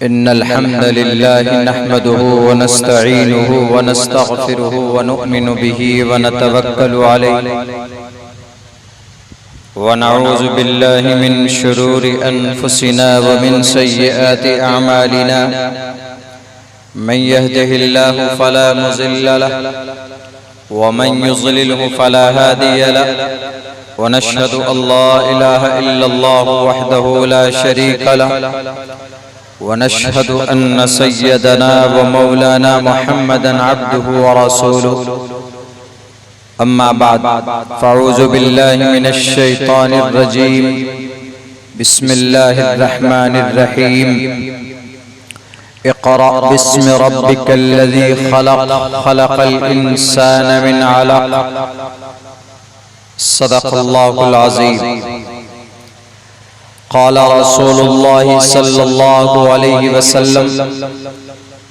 इन्नल हम्दलिल्लाहि नहमदुहु व नस्तईनुहु व नस्तगफिरुहु व नु'मिनु बिही व नतवक्कलु अलैहि व नऊज़ु बिल्लाहि मिन शुरूरि अनफुसिना व मिन सय्यिआति अअमालिना मन यहदिहिल्लाहु फला मुज़िल्ल लहु व मन युज़लिलहु फला हादिय लहु व नशहदु अल्ला इलाहा इल्लल्लाहु वहदहु ला शरीका लहु वनशहदु अन्न सय्यदना व मौलाना मुहम्मदन अब्दुहु व रसूलुहु अम्मा बाद फ़अऊज़ु बिल्लाहि मिनश शैतानिर रजीम बिस्मिल्लाहिर रहमानिर रहीम इक़रा बिस्मि रब्बिकल लज़ी खलक़ खलक़ल इंसान मिन अलक़ सदक़ल्लाहुल अज़ीम क़ाल रसूलुल्लाहि सल्लल्लाहु अलैहि वसल्लम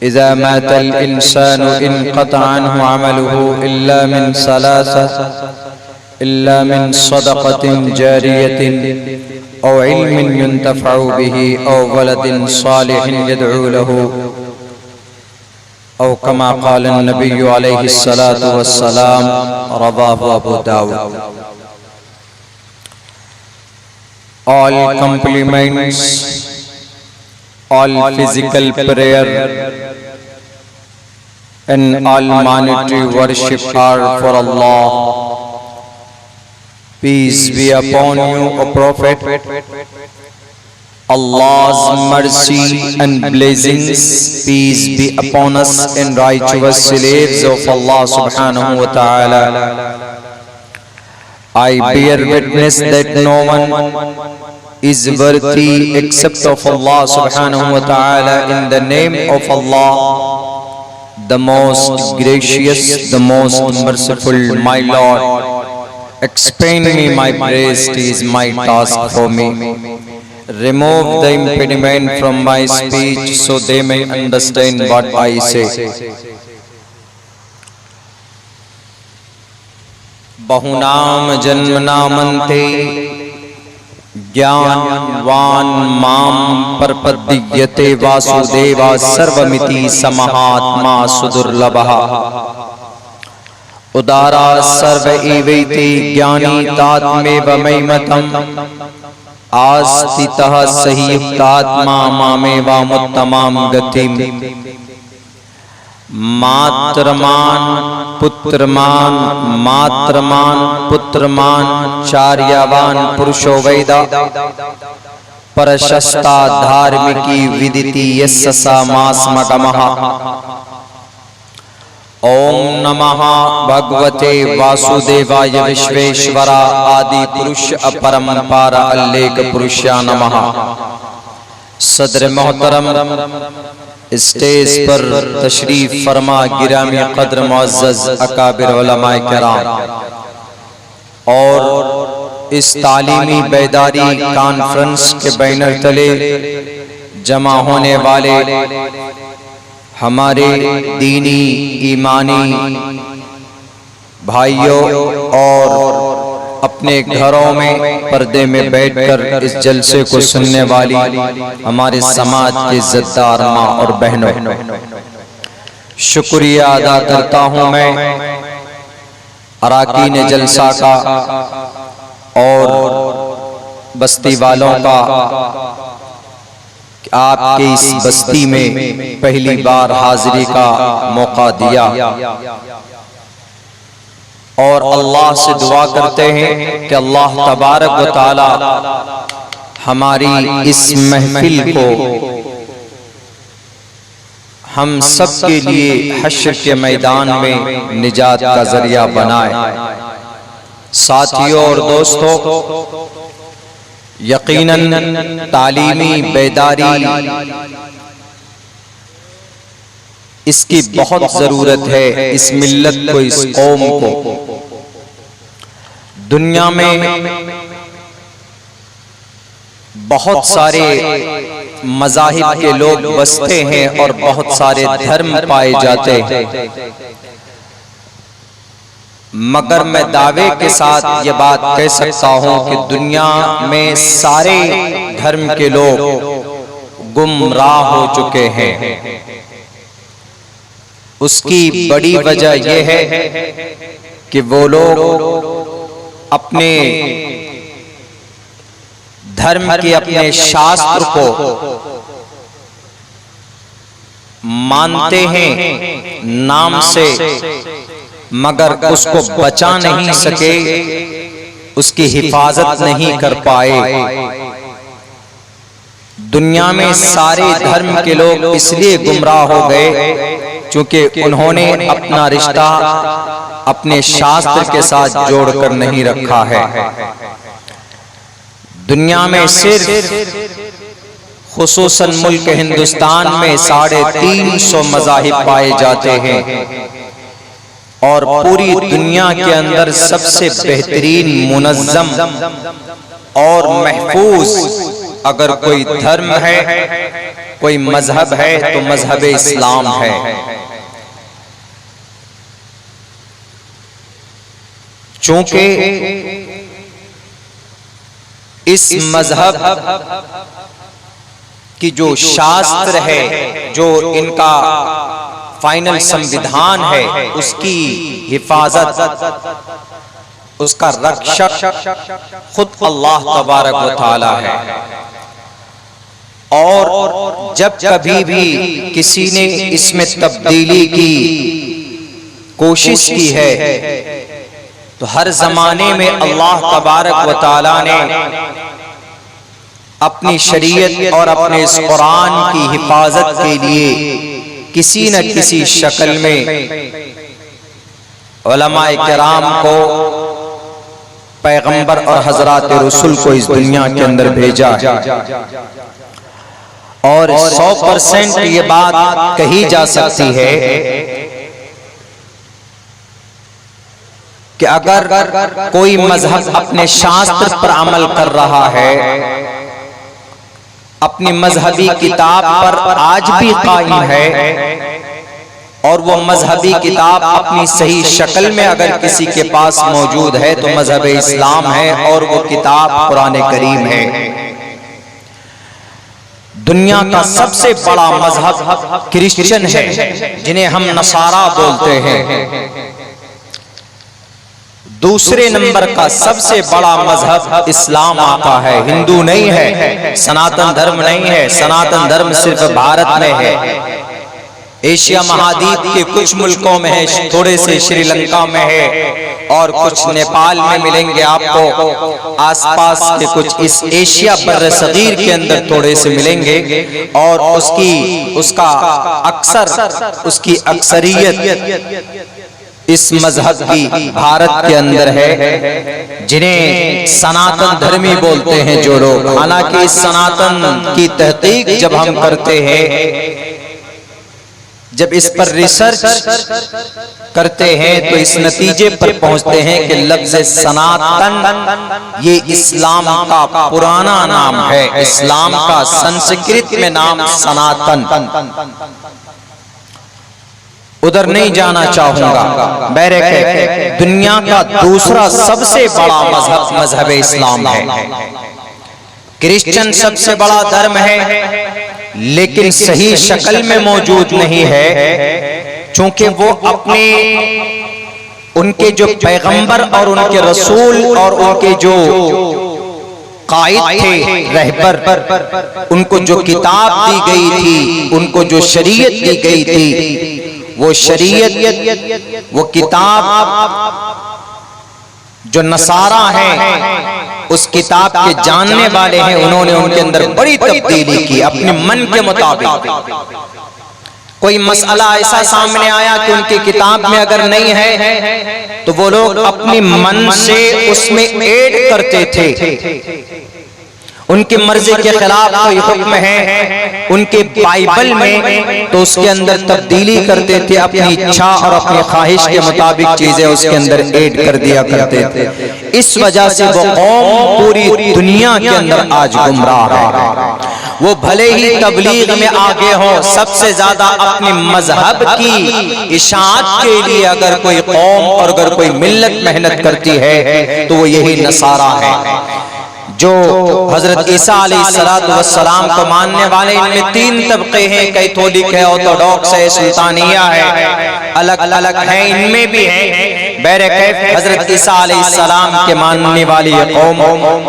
इज़ा मातल इंसानु इन्क़तअ अन्हु अमलुहु इल्ला मिन सलासा इल्ला मिन सदक़तिन जारियतिन औ इल्मिन युन्तफ़अु बिही औ वलदिन सालिहिन यदअू लहु औ कमा क़ाल नबिय्यु अलैहि सलातु वस्सलाम रवाहु Abu Dawood. All compliments, all physical prayer and all monetary worship are for Allah. Peace be upon you, O Prophet. Allah's mercy and blessings, peace be upon us and righteous slaves of Allah subhanahu wa ta'ala. I bear witness that no one is worthy except of Allah subhanahu wa ta'ala. In the name of Allah, the most gracious, the most merciful, my Lord, explain me my praise is my task for me. Remove the impediment from my speech so they may understand what I say. बहुनाम जन्म नामन्ते ज्ञानवान माम परपद्यते वासुदेवा सर्वमिति समहात्मा सुदुर्लभः उदारा सर्व एवैते ज्ञानी तात्मेव मयिमतम् आस्तितः सहियुक्तात्मा मामेवामुत्तमां गतिम् मात्रमान पुत्रमान मात्रमान पुत्रमान चार्यवान पुरुषो वैदा परशस्ता धार्मिकी विदिति यस्सा मास्मगमः। ओम नमः भगवते वासुदेवाय विश्वेश्वरा आदि पुरुष अपरंपार अल्लेख पुरुषा नमः। सदर मोहतरम स्टेज पर तशरीफ फरमा गिरामी कद्र मुअज़्ज़ज़ अकाबिर उलमाए किराम और इस तालीमी बेदारी कॉन्फ्रेंस के बैनर तले जमा होने वाले हमारे दीनी ईमानी भाइयों और अपने घरों में पर्दे में बैठकर इस जलसे को सुनने वाली हमारे समाज के इज़्ज़तदार माँ और बहनों, शुक्रिया अदा करता हूँ मैं अराकीन जलसा का और बस्ती वालों का कि आपके इस बस्ती में पहली बार हाजिरी का मौका दिया और अल्लाह से दुआ करते हैं कि अल्लाह तबारक व तआला हमारी इस महफिल को हम सब के लिए हश्र के मैदान में निजात का जरिया बनाए। साथियों और दोस्तों, यकीनन तालीमी बेदारी इसकी बहुत जरूरत है इस मिल्लत को, इस कौम को। दुनिया में बहुत सारे मज़ाहिब के लोग बसते हैं और बहुत सारे धर्म पाए जाते हैं, मगर मैं दावे के साथ ये बात कह सकता हूं कि दुनिया में सारे धर्म के लोग गुमराह हो चुके हैं। उसकी बड़ी वजह यह है कि वो लोग अपने धर्म के, अपने शास्त्र को मानते हैं नाम से, मगर उसको बचा नहीं सके, उसकी हिफाजत नहीं कर पाए। दुनिया में सारे धर्म के लोग इसलिए गुमराह हो गए क्योंकि उन्होंने अपना रिश्ता अपने शास्त्र के साथ जोड़कर नहीं रखा है। दुनिया में सिर्फ खुसूसन मुल्क हिंदुस्तान में 350 मज़ाहिब पाए जाते हैं और पूरी दुनिया के अंदर सबसे बेहतरीन, मुनज़्ज़म और महफूज अगर कोई धर्म है, कोई मजहब है तो मजहब इस्लाम है। चूंकि इस मजहब की जो शास्त्र है, जो इनका फाइनल संविधान है, उसकी हिफाजत, उसका रक्षक खुद अल्लाह तबारक व तआला है। और जब कभी भी किसी ने इसमें तब्दीली की कोशिश की है तो हर जमाने में अल्लाह तबारक व तआला ने अपनी शरीयत और अपने इस कुरान की हिफाजत के लिए किसी न किसी शक्ल में उलमाए किराम को, पैगंबर और हजरात रसूल को इस दुनिया के अंदर भेजा है। और 100% ये बात कही जा सकती है कि अगर कोई मजहब अपने शास्त्र पर अमल कर रहा है, अपनी मजहबी किताब पर आज भी कायम है, और वो मजहबी किताब अपनी सही शक्ल में अगर किसी के पास मौजूद है तो मजहब इस्लाम है और वो किताब कुरान करीम है। दुनिया का सबसे बड़ा मजहब क्रिश्चियन है, जिन्हें हम नसारा बोलते हैं। दूसरे नंबर का सबसे बड़ा मजहब इस्लाम आता है, हिंदू नहीं है, सनातन धर्म नहीं है। सनातन धर्म सिर्फ भारत में है, एशिया महाद्वीप के कुछ मुल्कों में है, थोड़े से श्रीलंका में है और कुछ नेपाल में मिलेंगे आपको। आसपास के कुछ इस एशिया बर्र सगीर के अंदर थोड़े से मिलेंगे और उसकी अक्सरियत इस मजहब की भारत के अंदर है, जिन्हें सनातन धर्मी बोलते हैं जो लोग। हालांकि इस सनातन की तहकीक जब हम करते हैं, जब इस पर रिसर्च करते हैं तो इस नतीजे पर पहुंचते हैं कि लफ्ज सनातन ये इस्लाम का पुराना नाम है। इस्लाम का संस्कृत में नाम सनातन। उधर नहीं जाना चाहूंगा। बहरकैफ दुनिया का दूसरा सबसे बड़ा मजहब इस्लाम है। क्रिश्चियन सबसे बड़ा धर्म है, लेकिन सही शक्ल में मौजूद नहीं है, क्योंकि वो अपने उनके जो पैगंबर और उनके रसूल और उनके जो कायद थे, रहबर, उनको जो किताब दी गई थी, उनको जो शरीयत दी गई थी, वो शरीयत, वो किताब जो नसारा है उस किताब के जानने वाले हैं, उन्होंने उनके अंदर बड़ी तब्दीली की अपने मन के मुताबिक। कोई मसला ऐसा सामने आया कि उनकी किताब में अगर नहीं है तो वो लोग अपनी मन से उसमें ऐड करते थे। उनकी मर्जी के खिलाफ कोई हुक्म है उनके बाइबल में तो उसके अंदर तब्दीली करते थे, अपनी इच्छा और अपनी ख्वाहिश के मुताबिक चीजें उसके अंदर ऐड कर दिया करते थे। इस वजह से वो कौम पूरी दुनिया के अंदर आज गुमराह है। वो भले ही तबलीग में आगे हो, सबसे ज्यादा अपने मजहब की इशाअत के लिए अगर कोई कौम और अगर कोई मिल्लत मेहनत करती है तो वो यही नसारा है। जो हजरत ईसा अलैहिस्सलाम को मानने वाले, इनमें 3 तबके हैं, कैथोलिक है, ऑर्थोडॉक्स है, सुल्तानिया है, अलग अलग है, इनमें भी है। बहरकैफ हजरत ईसा अलैहिस्सलाम के मानने वाली ये कौम,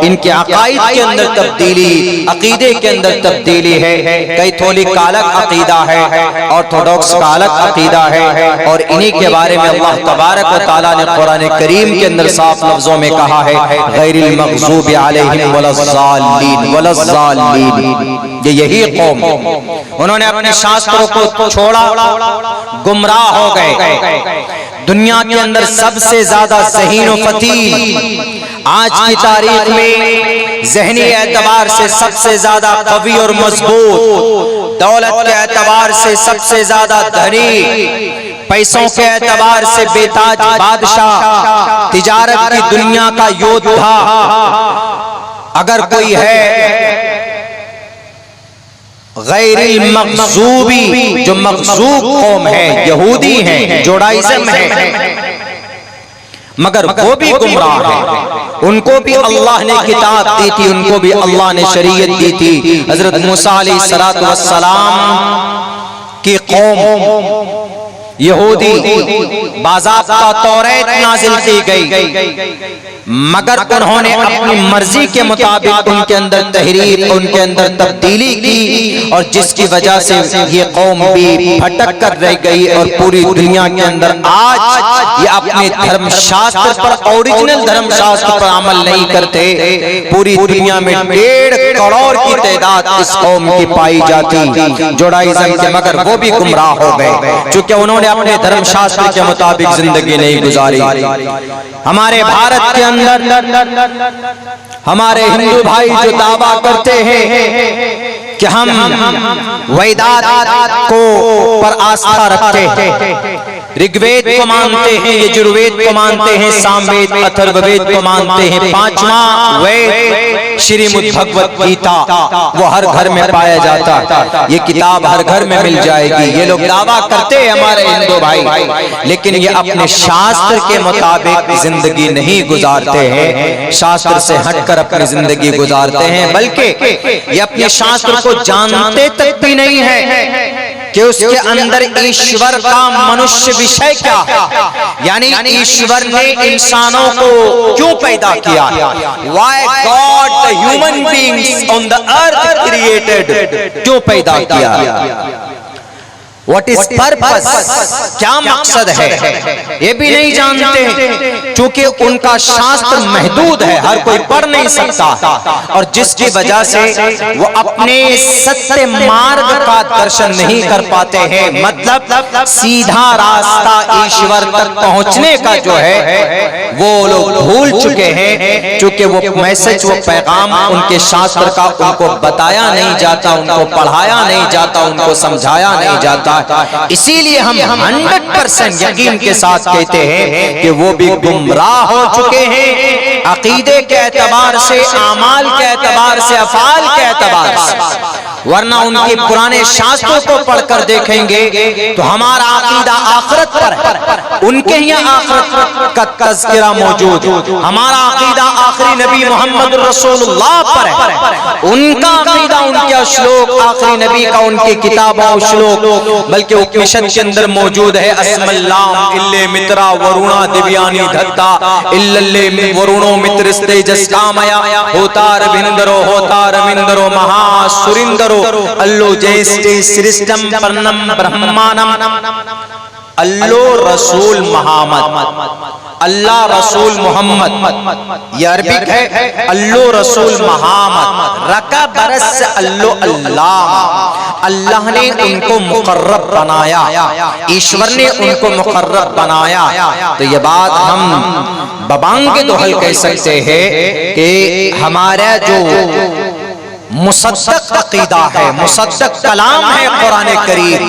इनके अकाईद के अंदर तब्दीली, अकीदे के अंदर तब्दीली है। कैथोलिक का अलग अकीदा है, ऑर्थोडॉक्स का अलग अकीदा है, और इन्हीं के बारे में अल्लाह तबारक व तआला ने कुरान करीम के अंदर साफ लफ्जों में कहा है, गैरिल मग़ज़ूबि अलैहिम वलज़्ज़ालिन। ये यही कौम, उन्होंने अपने शास्त्रों को छोड़ा, गुमराह हो गए। दुनिया के अंदर सबसे ज्यादा ज़हीन व फ़तीन, आज की तारीख में ज़हनी एतबार से सबसे ज्यादा कवी और मजबूत, दौलत के एतबार से सबसे ज्यादा धनी, पैसों के एतबार से बेताज बादशाह, तिजारत की दुनिया का योद्धा अगर कोई है, गैरिल मग़ज़ूबी, जो मग़ज़ूब कौम है, यहूदी हैं, जुडाइज़म है, मगर वो भी गुमराह है। उनको भी अल्लाह ने किताब दी थी, उनको भी अल्लाह ने शरीयत दी थी। हजरत मूसा अलैहिस्सलातु वस्सलाम की कौम यहूदी, बाज़ाब्ता तौरात नाज़िल की गई, मगर उन्होंने अपनी मर्जी के मुताबिक उनके अंदर तहरीर, उनके अंदर तब्दीली की, और जिसकी वजह से ये कौम भी भटक कर रह गई। और पूरी दुनिया के अंदर आज ये अपने धर्मशास्त्र पर, ओरिजिनल धर्मशास्त्र पर अमल नहीं करते। पूरी दुनिया में 1.5 करोड़ की तादाद इस कौम की पाई जाती, जुडाइज़म के, मगर वो भी गुमराह हो गए, चूंकि उन्होंने अपने धर्मशास्त्र के मुताबिक जिंदगी नहीं गुजारी। हमारे भारत के अंदर हमारे हिंदू भाई जो दावा करते हैं कि हम वेदात को पर आस्था रखते हैं, ऋग्वेद को मानते हैं, यजुर्वेद को मानते हैं, सामवेद, अथर्ववेद को मानते हैं, 5वां वेद श्रीमद् भगवत गीता वो हर घर में पाया जाता, ये किताब हर घर में मिल जाएगी। ये लोग दावा करते हैं हमारे हिंदू भाई, लेकिन ये अपने शास्त्र के मुताबिक जिंदगी नहीं गुजारते हैं, शास्त्र से हटकर अपनी जिंदगी गुजारते हैं, बल्कि ये अपने शास्त्र को जानते तक भी नहीं है कि उसके अंदर ईश्वर का मनुष्य विषय क्या है, यानी ईश्वर ने इंसानों को क्यों पैदा किया, Why God the human beings on the earth created, क्यों पैदा किया, What is purpose, क्या मकसद है, ये भी नहीं जानते, क्योंकि उनका शास्त्र महदूद है, हर कोई पढ़ नहीं सकता, और जिसकी वजह से वो अपने सत्य मार्ग का दर्शन नहीं कर पाते हैं। मतलब सीधा रास्ता ईश्वर तक पहुंचने का जो है वो लोग भूल चुके हैं, क्योंकि वो मैसेज, वो पैगाम उनके शास्त्र का उनको बताया नहीं जाता, उनको पढ़ाया नहीं जाता, उनको समझाया नहीं जाता। इसीलिए हम 100% यकीन के साथ कहते हैं कि वो भी गुमराह हो चुके हैं, अकीदे के एतबार से, आमाल के एतबार से, अफाल के एतबार से। वरना उनके पुराने शास्त्रों को पढ़कर देखेंगे तो हमारा अकीदा आखिरत पर है, उनके यहाँ आखिरत का तज़किरा मौजूद, हमारा अकीदा आखिरी नबी मोहम्मद रसूलुल्लाह पर है, उनका अकीदा, उनके श्लोक आखिरी नबी का, उनकी किताबों श्लोक, बल्कि उपनिषद के अंदर मौजूद है, अस्मल्लाम इल्ले मित्रा वरुणा दिव्यानी धत्ता इल्लल्ले वरुणो मित्र तेजस कामया होतार मिंदरो महासुरिंदरो अल्लो जैसे सृष्टम परनम ब्रह्मानम अल्लो रसूल मोहम्मद, अल्लाह रसूल मोहम्मद, ये अरबिक है, अल्लो रसूल मोहम्मद, रका बरस अल्लो अल्लाह, अल्लाह ने उनको मुकर्रब बनाया, ईश्वर ने उनको मुकर्रब बनाया। तो ये बात हम बबांग के दोहल कह सकते हैं कि हमारा जो मुसद्दक अकीदा है, मुसद्दक कलाम है कुरान करीम,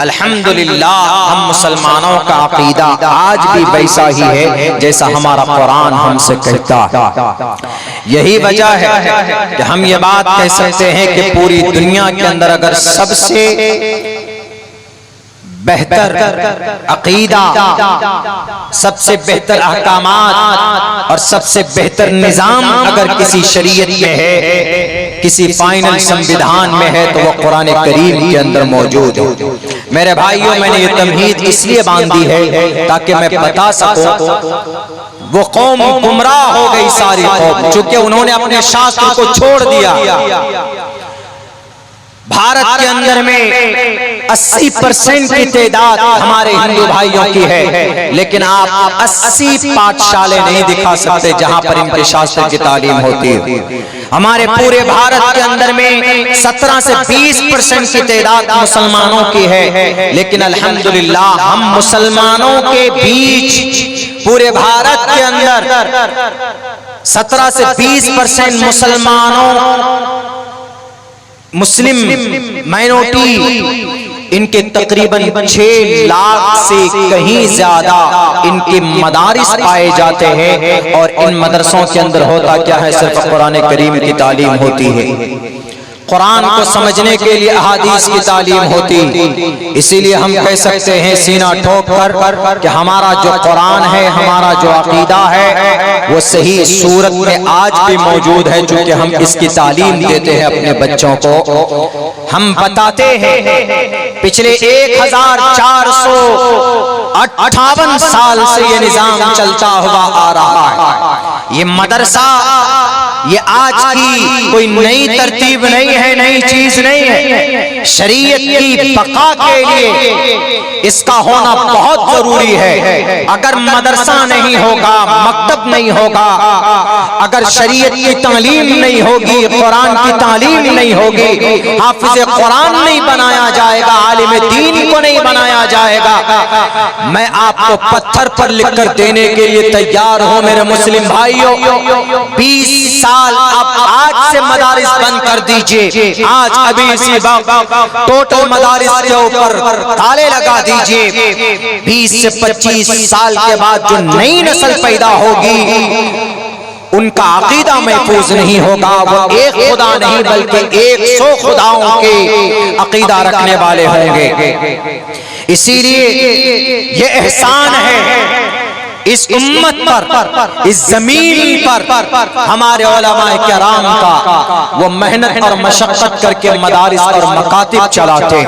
अल्हम्दुलिल्लाह हम मुसलमानों का अकीदा आज भी वैसा ही है जैसा हमारा कुरान हमसे कहता। यही वजह है कि हम ये बात कह सकते हैं कि पूरी दुनिया के अंदर अगर सबसे बेहतर अकीदा, सबसे बेहतर अहकामात और सबसे बेहतर निजाम अगर किसी शरीयत में है, किसी फाइनल संविधान में है, तो वह कुरान करीम के अंदर मौजूद है। मेरे भाइयों, मैंने ये तमहीद इसलिए बांधी है ताकि मैं बता सकूं वो कौम गुमराह हो गई सारी कौम, चूंकि उन्होंने अपने शास्त्र को छोड़ दिया। भारत के अंदर में 80% की तादाद हमारे हिंदू भाइयों की है, लेकिन आप 80 पाठशाले नहीं दिखा सकते जहां पर इनके शास्त्र की तालीम होती है। हमारे पूरे भारत के अंदर में 17 से 20% की तादाद मुसलमानों की है, लेकिन अल्हम्दुलिल्लाह हम मुसलमानों के बीच पूरे भारत के अंदर 17 से 20% मुस्लिम माइनॉरिटी, इनके तकरीबन 6 लाख से कहीं ज्यादा इनके मदारिस पाए जाते हैं। और इन मदरसों के अंदर होता क्या है, सिर्फ कुरान करीम की तालीम होती है, कुरान को समझने के लिए अहादीस की तालीम होती। इसीलिए हम कह सकते हैं सीना ठोक कर कि हमारा जो कुरान है, हमारा जो अकीदा है, वो सही सूरत में आज भी मौजूद है, चूंकि हम इसकी तालीम देते हैं अपने बच्चों को। हम बताते हैं पिछले 1458 साल से ये निजाम चलता हुआ आ रहा है। ये मदरसा ये आज की कोई नई तरतीब नहीं है, नई चीज नहीं है। शरीयत की बका के लिए इसका होना बहुत जरूरी है। अगर मदरसा नहीं होगा, मकतब नहीं होगा, अगर शरीयत की तालीम नहीं होगी, कुरान की तालीम नहीं होगी, हाफिज कुरान नहीं बनाया जाएगा, आलिम दीन को नहीं बनाया जाएगा, मैं आपको पत्थर पर लिखकर देने के लिए तैयार हूं मेरे मुस्लिम भाइयों। 20 साल अब आज से मदारिस बंद कर दीजिए, आज अभी इसी वक्त टोटल मदारिस के ऊपर ताले लगा दीजिए। 20 से 25 साल के बाद जो नई नस्ल पैदा होगी उनका अकीदा महफूज नहीं होगा, वो एक खुदा नहीं बल्कि 100 खुदाओं के अकीदा रखने वाले होंगे। इसीलिए ये एहसान है इस उम्मत पर, इस जमीन पर हमारे उलमाए किराम का, वो मेहनत और मशक्कत करके मदारिस और मकातिब चलाते।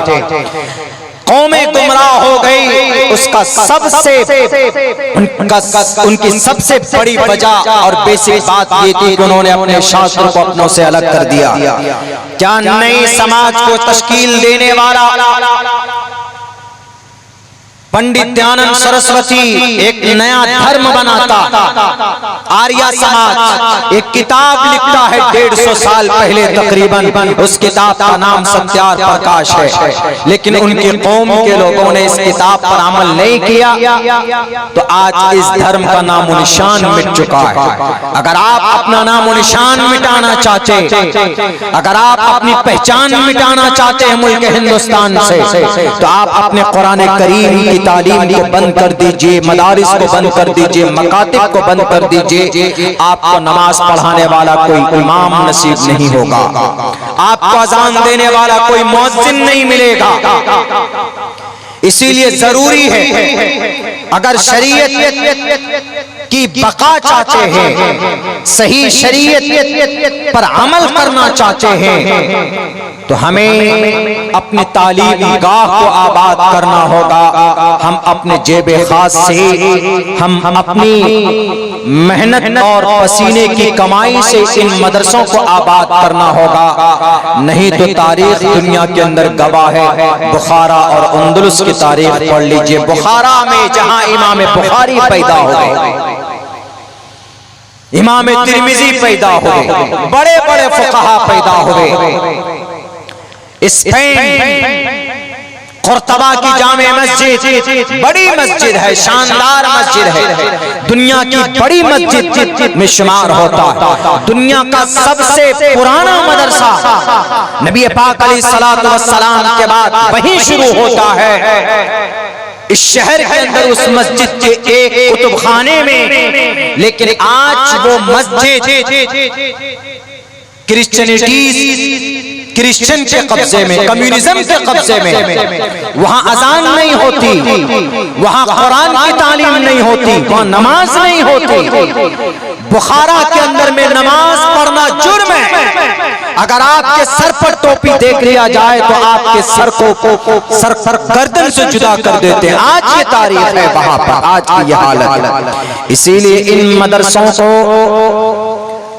कौमें गुमराह हो गई, उसका उनकी सबसे बड़ी वजह और बेसिक बात ये थी कि उन्होंने अपने शास्त्र को अपनों से अलग कर दिया। क्या नए समाज को तश्कील देने वाला पंडित दयानंद सरस्वती एक नया धर्म बनाता, आर्य समाज एक किताब लिखता है 150 साल पहले तकरीबन, उस किताब का नाम सत्यार प्रकाश है, लेकिन उनकी कौम के लोगों ने इस किताब पर अमल नहीं किया, तो आज इस धर्म का नामो निशान मिट चुका है। अगर आप अपना नामो निशान मिटाना चाहते, अगर आप अपनी पहचान मिटाना चाहते हैं मुल्क हिंदुस्तान से, तो आप अपने कुरान करीम की तालीम को बंद कर दीजिए, मदारिस को बंद कर दीजिए, मकातिब को बंद कर दीजिए। आपको नमाज पढ़ाने वाला कोई इमाम नसीब नहीं होगा, आपको अजान देने वाला कोई मुअज्जिन नहीं मिलेगा। इसीलिए जरूरी है अगर शरीयत की बका चाहते हैं, सही शरीयत पर अमल करना चाहते हैं, तो हमें अपनी तालीम गाह को आबाद करना होगा। हम अपने जेबे खास से, हम अपनी मेहनत और पसीने की कमाई से इन मदरसों को आबाद करना होगा, नहीं तो तारीख दुनिया के अंदर गवाह है। बुखारा और अंदलुस की तारीख पढ़ लीजिए। बुखारा में जहां इमाम बुखारी पैदा हो गए, इमाम तिरमिजी पैदा हो गए, बड़े बड़े फुक़हा पैदा हो गए। स्पेन कुर्तबा की जामे मस्जिद बड़ी मस्जिद है, शानदार मस्जिद है, दुनिया की बड़ी मस्जिद में शुमार होता है। दुनिया का सबसे पुराना मदरसा नबी पाक अलैहिस्सलातु वस्सलाम के बाद वहीं शुरू होता है, इस शहर के अंदर उस मस्जिद के एक कुतुबखाने में। लेकिन आज वो मस्जिद क्रिश्चियनिटी क्रिश्चियन के कब्जे में, कम्युनिज्म के कब्जे में। वहां अजान नहीं होती, वहां कुरान की तालीम नहीं होती, वहां नमाज नहीं होती। बुखारा के अंदर में नमाज पढ़ना जुर्म है। अगर आपके सर पर टोपी देख लिया जाए तो आपके सर को सर गर्दन से जुदा कर देते हैं। आज ये तारीख है वहां पर, आज की ये हालत। इसीलिए इन मदरसों को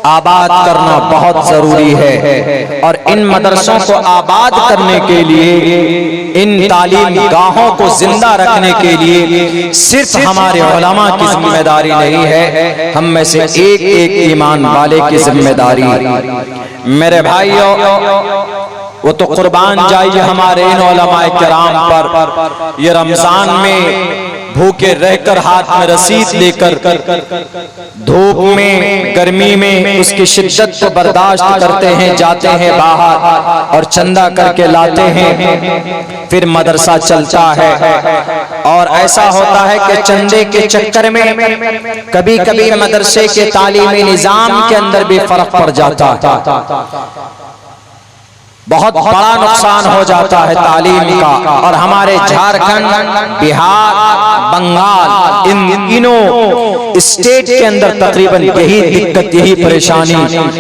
आबाद करना बहुत जरूरी है और इन मदरसों को आबाद करने के लिए, इन तालीम गाहों को जिंदा रखने के लिए सिर्फ हमारे उलमा की जिम्मेदारी नहीं है, हम में से एक एक ईमान वाले की जिम्मेदारी। मेरे भाइयों, वो तो कुर्बान जाइए हमारे इन उलमाए किराम पर। ये रमजान में भूखे रहकर हाथ में रसीद लेकर धूप में, गर्मी में उसकी शिद्दत को बर्दाश्त करते हैं, जाते हैं बाहर और चंदा करके लाते हैं, फिर मदरसा चलता है। और ऐसा होता है कि चंदे के चक्कर में कभी कभी मदरसे के तालीमी निजाम के अंदर भी फर्क पड़ जाता है, बहुत बड़ा नुकसान हो जाता है तालीम का। और हमारे झारखंड, बिहार, बंगाल, इन तीनों स्टेट के अंदर तकरीबन यही दिक्कत, यही परेशानी।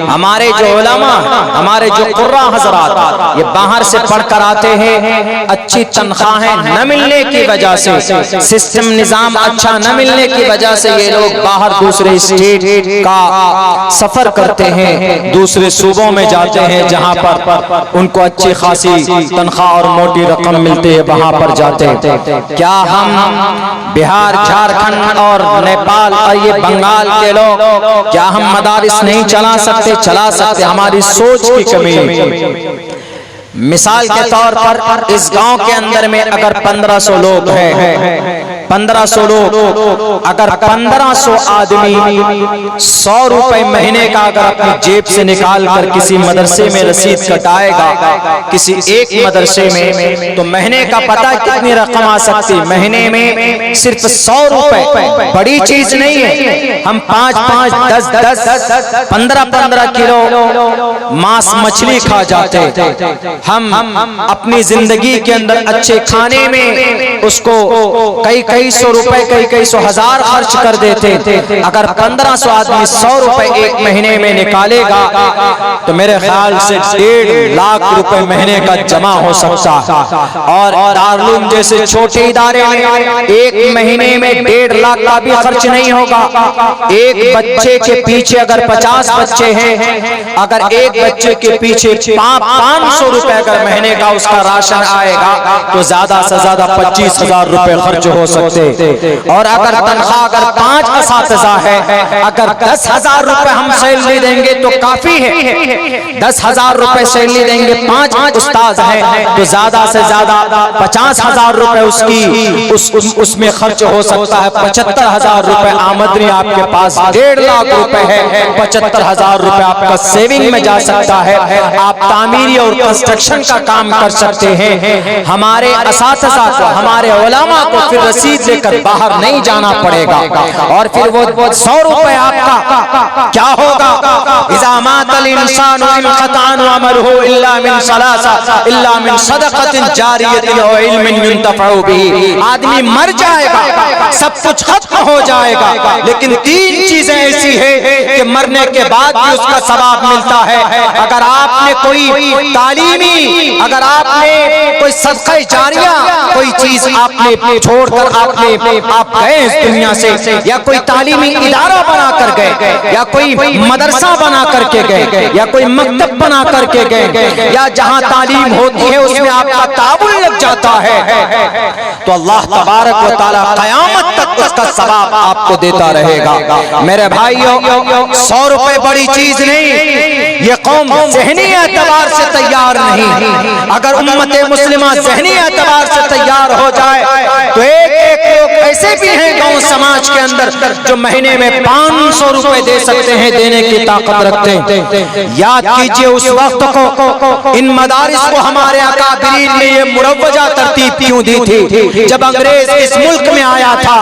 हमारे जो उलमा, हमारे जो कुर्रा हजरात ये बाहर से पढ़कर आते हैं, अच्छी तनख्वाहें न मिलने की वजह से, सिस्टम निजाम अच्छा न मिलने की वजह से ये लोग बाहर दूसरे स्टेट का सफर करते हैं, दूसरे सूबों में जाते हैं जहां पर उनको अच्छी खासी तनख्वाह और मोटी रकम मिलती है, वहां पर जाते हैं। क्या हम बिहार, झारखंड और नेपाल और ये बंगाल के लोग, क्या हम मदारिस नहीं चला सकते? चला सकते, हमारी सोच की कमी है। मिसाल के तौर पर इस गांव के अंदर में अगर 1500 लोग हैं, 1500 लोग, अगर 1500 आदमी 100 रुपए महीने का अगर अपनी जेब से निकाल कर किसी मदरसे में रसीद कटाएगा, किसी एक मदरसे में, तो महीने का पता कितनी रकम आ सकती? महीने में सिर्फ 100 रुपए, बड़ी चीज नहीं है। हम 5-5, 10-10, 15-15 किलो मांस मछली खा जाते। हम अपनी जिंदगी के अंदर अच्छे खाने में उसको कई सौ रुपए, कई सौ हजार खर्च कर देते। अगर 1500 आदमी 100 रुपए एक महीने में निकालेगा तो मेरे ख्याल से 1.5 लाख रुपए महीने का जमा हो सकता। और दारुल जैसे छोटे इदारे में एक महीने में 1.5 लाख का भी खर्च नहीं होगा। एक बच्चे के पीछे अगर 50 बच्चे हैं, अगर एक बच्चे के पीछे 500 रुपए अगर महीने का उसका राशन आएगा तो ज्यादा से ज्यादा 25,000 रुपए खर्च हो सकते। और अगर तनख्वाह अगर 5 असातिज़ा है, अगर 10,000 रुपए हम सैलरी देंगे तो काफी है। 10,000 रुपए सैलरी देंगे, 5 उस्ताद हैं तो ज्यादा से ज्यादा 50,000 रुपए उसमें खर्च हो सकता है। 75,000 रुपए आमदनी आपके पास, 1.5 लाख रुपए है, 75,000 रुपए आपका सेविंग में जा सकता है। आप तामीरी और कंस्ट्रक्शन का काम कर सकते हैं। हमारे असातिज़ा को, हमारे उलमा को फिर रसीद लेकर बाहर नहीं जाना पड़ेगा। और फिर वो 100 रुपए आपका क्या होगा? इज़ा मातल इंसानु इनक़ताअ अमलुहु इल्ला मिन सलासा इल्ला मिन सदक़तिन जारियतिन व इल्मिन युंतफ़अु बिही। आदमी मर जाएगा, सब कुछ खत्म हो जाएगा, लेकिन 3 चीजें ऐसी है कि मरने के बाद भी उसका सवाब मिलता है। अगर आपने कोई तालीमी, अगर आपने कोई सदक़ा जारिया, कोई चीज आपने छोड़कर आप गए इस दुनिया से, या कोई तालीमी इदारा बना कर गए, या कोई मदरसा बना करके गए, या कोई मकतब बना करके गए, या जहां तालीम होती है उसमें आपका ताबुल लग जाता है, तो अल्लाह तबारक व तआला क़यामत तक उसका सवाब आपको देता रहेगा। मेरे भाइयों, 100 रुपए बड़ी चीज नहीं। ये कौम ज़हनी एतबार से तैयार नहीं। अगर उम्मत मुस्लिमा ज़हनी एतबार से तैयार हो जाए तो एक लोग ऐसे भी हैं गांव समाज के अंदर जो महीने में 500 रुपए दे सकते हैं, देने की ताकत रखते हैं। याद कीजिए उस वक्त को, इन मदारिस को हमारे अकाबिरीन ने ये मुरव्वजा तरतीब क्यों दी थी? जब अंग्रेज इस मुल्क में आया था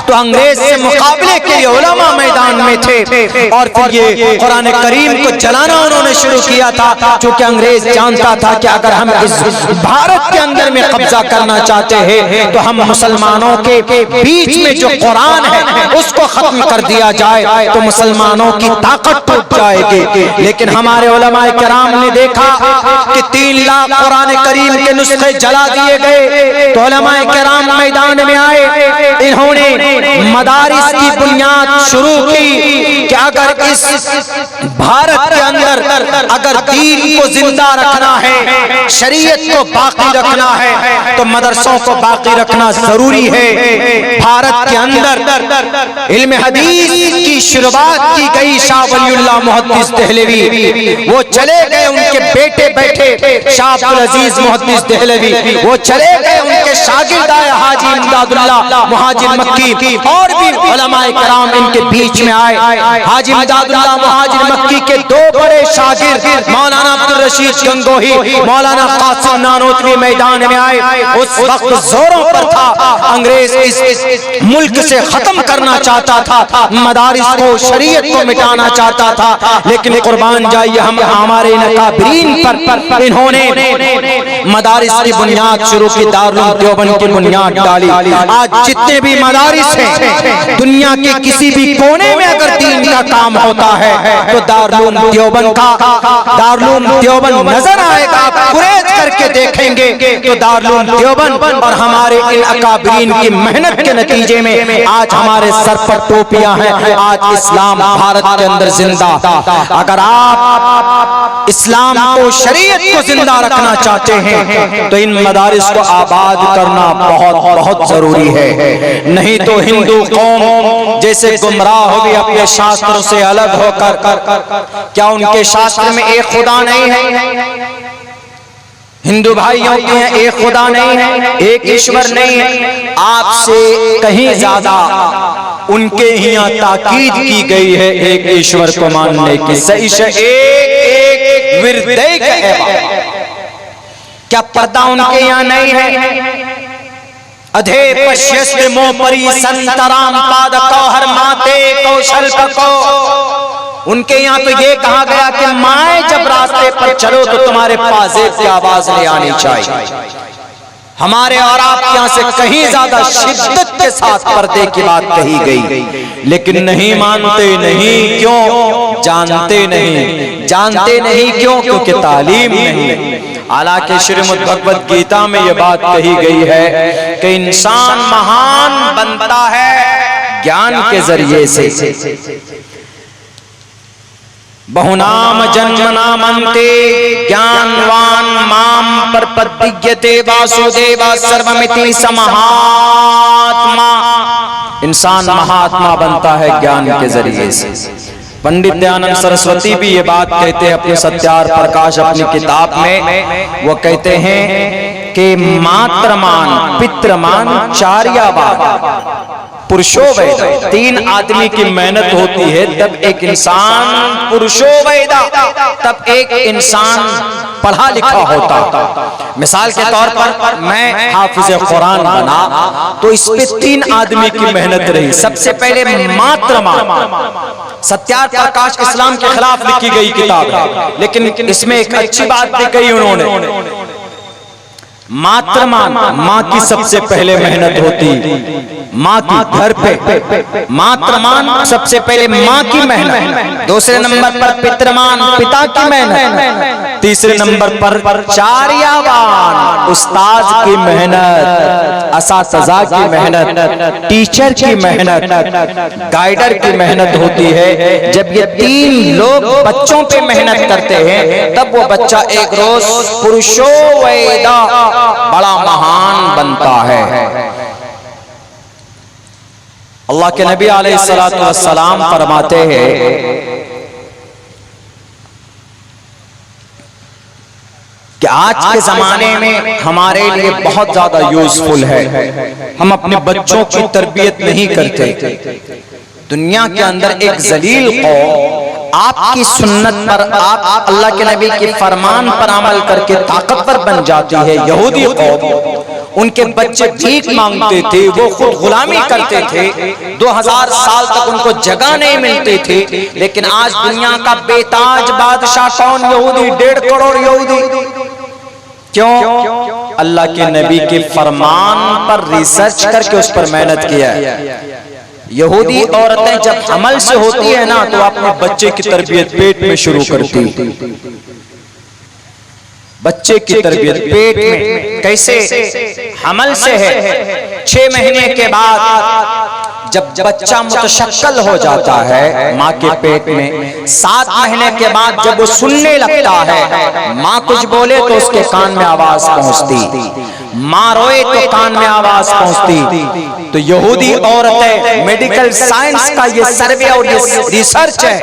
तो अंग्रेज से मुकाबले के लिए उलमा मैदान में थे, और फिर ये कुरान करीम को चलाना उन्होंने शुरू किया था, क्योंकि अंग्रेज जानता था कि अगर हम इस भारत के अंदर में कब्जा करना चाहते हैं तो हम मुसलमानों के बीच में जो कुरान है उसको खत्म कर दिया जाए तो मुसलमानों की ताकत टूट जाएगी। लेकिन हमारे उलमाए किराम ने देखा कि 3 लाख कुरान करीम के नुस्खे जला दिए गए, तो उलमाए किराम मैदान में आए। इन्होंने मदारिस की बुनियाद शुरू की कि अगर इस भारत के अंदर अगर दीन को जिंदा रखना है, शरीयत को बाकी रखना है, तो मदरसों को बाकी रखना जरूरी है। भारत के अंदर इल्म हदीस की शुरुआत की गई। शाह वलीउल्लाह मुहद्दिस देहलवी वो चले गए, उनके बेटे बैठे शाह अब्दुल अजीज मुहद्दिस देहलवी वो चले गए, उनके शागिर्द आए हाजी इमदादुल्लाह मुहाजिर मक्की और भी उलमाए किराम इनके बीच में आए। हाजी इमदादुल्लाह मुहाजिर मक्की के 2 बड़े शागिर्द मौलाना अब्दुल रशीद गंगोही, मौलाना कासिम नानोतवी मैदान में आए। उस वक्त जोरों पर था, अंग्रेज इस मुल्क से खत्म करना चाहता था, मदारिस को शरीयत को मिटाना चाहता था। लेकिन कुर्बान जाइए हम हमारे नकाबरीन पर इन्होंने मदारिस की बुनियाद शुरू की, दारुल देवबंद की बुनियाद डाली। आज जितने भी मदारिस हैं दुनिया के किसी भी कोने में अगर दीन का काम होता है तो दारुल देवबंद नजर आएगा। आप कुरैश करके देखेंगे तो दारुल देवबंद और हमारे इन अकाबरीन की मेहनत के नतीजे में आज हमारे सर पर टोपियां हैं। आज इस्लाम भारत के अंदर जिंदा। अगर आप इस्लाम को, शरीयत को जिंदा रखना चाहते हैं तो इन मदारिस को आबाद करना बहुत बहुत जरूरी है। नहीं तो हिंदू कौम जैसे गुमराह होगी अपने शास्त्रों से अलग होकर। क्या उनके शास्त्र में एक खुदा नहीं है? हिंदू भाइयों के यहाँ एक खुदा नहीं है, एक ईश्वर नहीं है। आपसे कहीं ज्यादा उनके यहाँ ताकीद की गई है एक ईश्वर को मानने की। सही से एक विरदे का क्या पर्दा उनके यहाँ नहीं है? अधे पश्यस्ते मोपरी संतराम पाद कौहर माते कौशल को। उनके यहाँ तो ये कहा गया कि माए जब रास्ते पर चलो तो तुम्हारे पाजेब की आवाज नहीं आनी चाहिए। हमारे और आपके यहाँ से कहीं ज्यादा शिद्दत के साथ पर्दे की बात कही गई, लेकिन नहीं मानते। नहीं क्यों? जानते नहीं क्यों? क्योंकि तालीम नहीं। हालांकि श्रीमद् भगवत गीता में यह बात कही गई है कि इंसान महान बनता है ज्ञान के जरिए से। बहुनाम जन्मनामन्ते ज्ञानवान माम प्रपद्यते वासुदेवा सर्वमिति समहात्मा। इंसान महात्मा बनता है ज्ञान के जरिए से। पंडित दयानंद सरस्वती भी ये बात कहते हैं अपने सत्यार प्रकाश अपनी किताब में। वो कहते हैं कि मात्रमान, पितृमान, चार्यावान, पुरुषो वैदा, 3 आदमी की मेहनत होती है तब एक इंसान पुरुषो वैदा, तब एक इंसान पढ़ा लिखा होता। मिसाल के तौर पर मैं हाफिज कुरान बना तो इस पे 3 आदमी की मेहनत रही। सबसे पहले मात्रमान, सत्यार प्रकाश इस्लाम के खिलाफ लिखी गई किताब है, लेकिन इसमें एक अच्छी बात भी कही उन्होंने। मात्रमान, माँ की सबसे पहले मेहनत होती, माँ की घर पे। मात्रमान सबसे पहले माँ की मेहनत, दूसरे नंबर पर पितृमान, पिता की मेहनत, तीसरे नंबर पर चार्यावान, उस्ताद की मेहनत, असातिज़ा की मेहनत, टीचर की मेहनत, गाइडर की मेहनत होती है। जब ये 3 लोग बच्चों पे मेहनत करते हैं तब वो बच्चा एक रोज पुरुषो वैदा, बड़ा महान बनता है। अल्लाह के नबी अलैहिस्सलातु वस्सलाम फरमाते हैं कि आज के जमाने में हमारे लिए बहुत ज्यादा यूजफुल है, हम अपने बच्चों की तरबियत नहीं करते। दुनिया के अंदर एक जलील कौम आपकी सुन्नत पर, आप अल्लाह के नबी के फरमान पर अमल करके ताकतवर बन जाती है। यहूदी कौम उनके बच्चे भीख मांगते थे, वो खुद गुलामी करते थे, 2000 साल तक उनको जगह नहीं मिलती थी। लेकिन आज दुनिया का बेताज बादशाह कौन? यहूदी, 1.5 करोड़ यहूदी। क्यों? अल्लाह के नबी के फरमान पर रिसर्च करके उस पर मेहनत किया है। यहूदी औरतें जब हमल से होती है ना, तो अपने बच्चे की तरबियत पेट में शुरू करती है। बच्चे की तरबियत पेट में कैसे? हमल से है। 6 महीने के बाद जब बच्चा मुतशक्कल हो जाता है माँ के पेट में, 7 महीने के बाद जब वो सुनने लगता है, माँ कुछ बोले तो उसके कान में आवाज पहुंचती, माँ रोए तो कान में आवाज पहुंचती। तो यहूदी औरतें, मेडिकल साइंस का ये सर्वे और ये रिसर्च है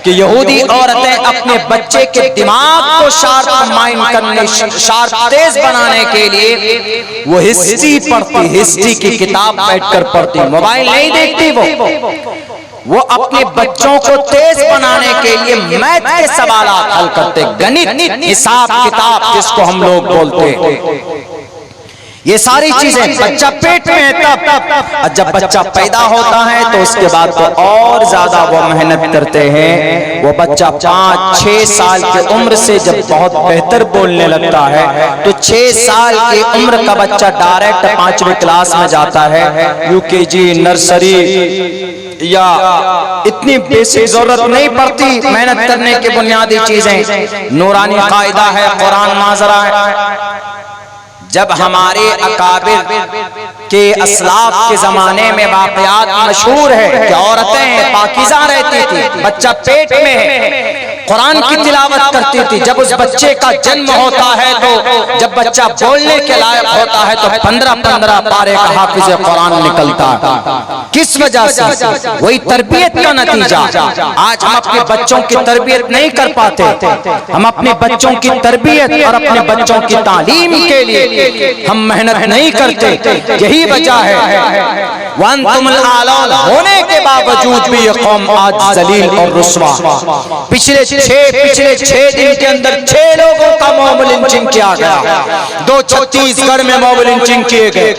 कि यहूदी औरतें अपने बच्चे के दिमाग को शार्प माइंड करने, शार्प तेज बनाने के लिए वो हिस्ट्री पढ़ती, हिस्ट्री की किताब बैठकर पढ़ती, मोबाइल नहीं देखती। वो अपने बच्चों को तेज बनाने के लिए मैथ के सवाल हल करते, गणित, हिसाब किताब जिसको हम लोग बोलते हैं। ये सारी चीजें बच्चा पेट में है तब, और जब बच्चा पैदा होता है तो उसके बाद तो और ज्यादा वो मेहनत करते हैं। वो बच्चा 5-6 साल की उम्र से जब बहुत बेहतर बोलने लगता है, तो 6 साल की उम्र का बच्चा डायरेक्ट 5वीं क्लास में जाता है। UKG, नर्सरी या इतनी बेसिक जरूरत नहीं पड़ती मेहनत करने की, बुनियादी चीजें नूरानी कायदा है, कुरान नाज़रा है। जब हमारे अकाबिर के असलाफ के जमाने में वाक़यात मशहूर है कि औरतें पाकीज़ा रहती थी, बच्चा पेट में है, कुरान की तिलावत करती थी। जब उस बच्चे का जन्म होता है, तो जब बच्चा बोलने के लायक होता है, तो 15-15 पारे का हाफिज कुरान निकलता है। किस वजह से? वही तरबियत का नतीजा। आज हम अपने बच्चों की तरबियत नहीं कर पाते, हम अपने बच्चों की तरबियत और अपने बच्चों की तालीम के लिए हम मेहनत नहीं करते। यही वजह है वअंतुमुल आलौन होने के बावजूद भी ये कौम आज जलील और रुस्वा। पिछले 6 दिन के अंदर 6 लोगों का मॉब लिंचिंग किया गया। 2 छत्तीसगढ़ में मॉब लिंचिंग किए गए।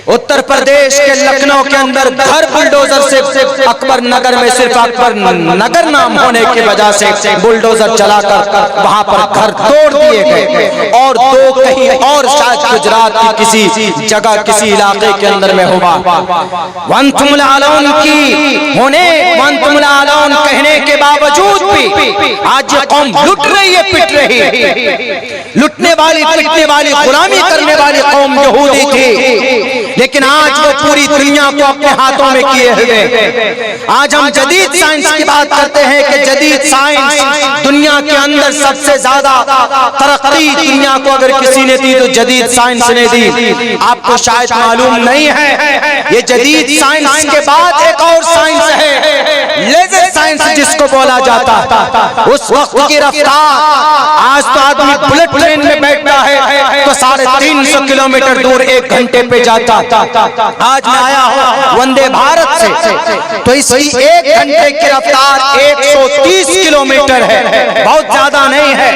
उत्तर प्रदेश के लखनऊ के अंदर घर बुलडोजर से, अकबर नगर में सिर्फ अकबर नगर नाम होने की वजह से बुलडोजर चलाकर वहां पर घर तोड़ दिए गए। और 2 कहीं और शायद गुजरात की किसी जगह, किसी इलाके के अंदर में हुआ। वअंतुमुल आलौन की होने, वअंतुमुल आलौन कहने के बावजूद भी आज ये कौम लुट रही है, पिट रही है। लुटने वाली, पिटने वाली, गुलामी करने वाली कौम यहूदी थी, लेकिन आज वो पूरी दुनिया को अपने हाथों में किए हुए। आज हम जदीद साइंस की बात करते हैं कि जदीद साइंस दुनिया के अंदर सबसे ज्यादा तरक्की दुनिया को अगर किसी ने दी तो जदीद साइंस ने दी। आपको शायद मालूम नहीं है, ये जदीद साइंस के बाद एक और साइंस है, लेजर साइंस जिसको बोला जाता है। उस वक्त की रफ्तार, आज तो आदमी बुलेट ट्रेन में बैठता है तो 350 किलोमीटर दूर 1 घंटे पे जाता। आज मैं आया हूं वंदे भारत से, तो इसकी 1 घंटे की रफ्तार 130 किलोमीटर है, बहुत ज्यादा नहीं है।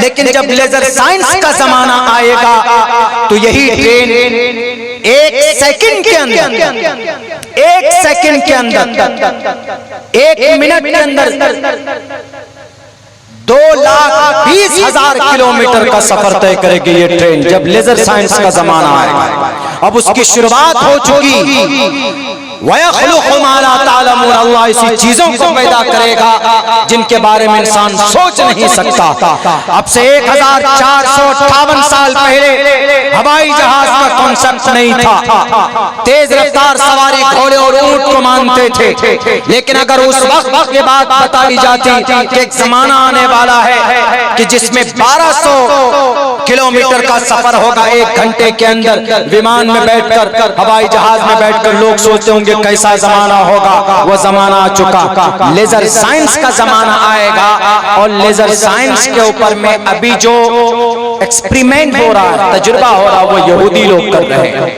लेकिन जब लेजर साइंस का जमाना आएगा तो यही ट्रेन 1 सेकंड के अंदर, 1 सेकंड के अंदर, 1 मिनट के अंदर 2,20,000 किलोमीटर का सफर तय करेगी ये ट्रेन, जब लेजर साइंस का जमाना आएगा। अब उसकी शुरुआत हो चुकी। वयख़्लुक़ु मा ला तालमून, अल्लाह इसी चीजों को पैदा करेगा जिनके बारे में इंसान सोच नहीं सकता। अब से 1458 साल पहले हवाई जहाज का कॉन्सेप्ट नहीं था। तेज रफ्तार सवारी घोड़े और ऊंट को मानते थे। लेकिन अगर उस वक्त ये बात बताई जाती कि एक जमाना आने वाला है कि जिसमें 1200 किलोमीटर का सफर होगा 1 घंटे के अंदर, विमान में बैठकर, हवाई जहाज में बैठकर, लोग सोचते होंगे कैसा जमाना होगा। वो जमाना आ चुका, लेजर साइंस का जमाना आएगा। और लेजर साइंस के ऊपर में अभी जो एक्सपेरिमेंट हो रहा है, तजुर्बा हो रहा है, वो यहूदी लोग कर रहे हैं।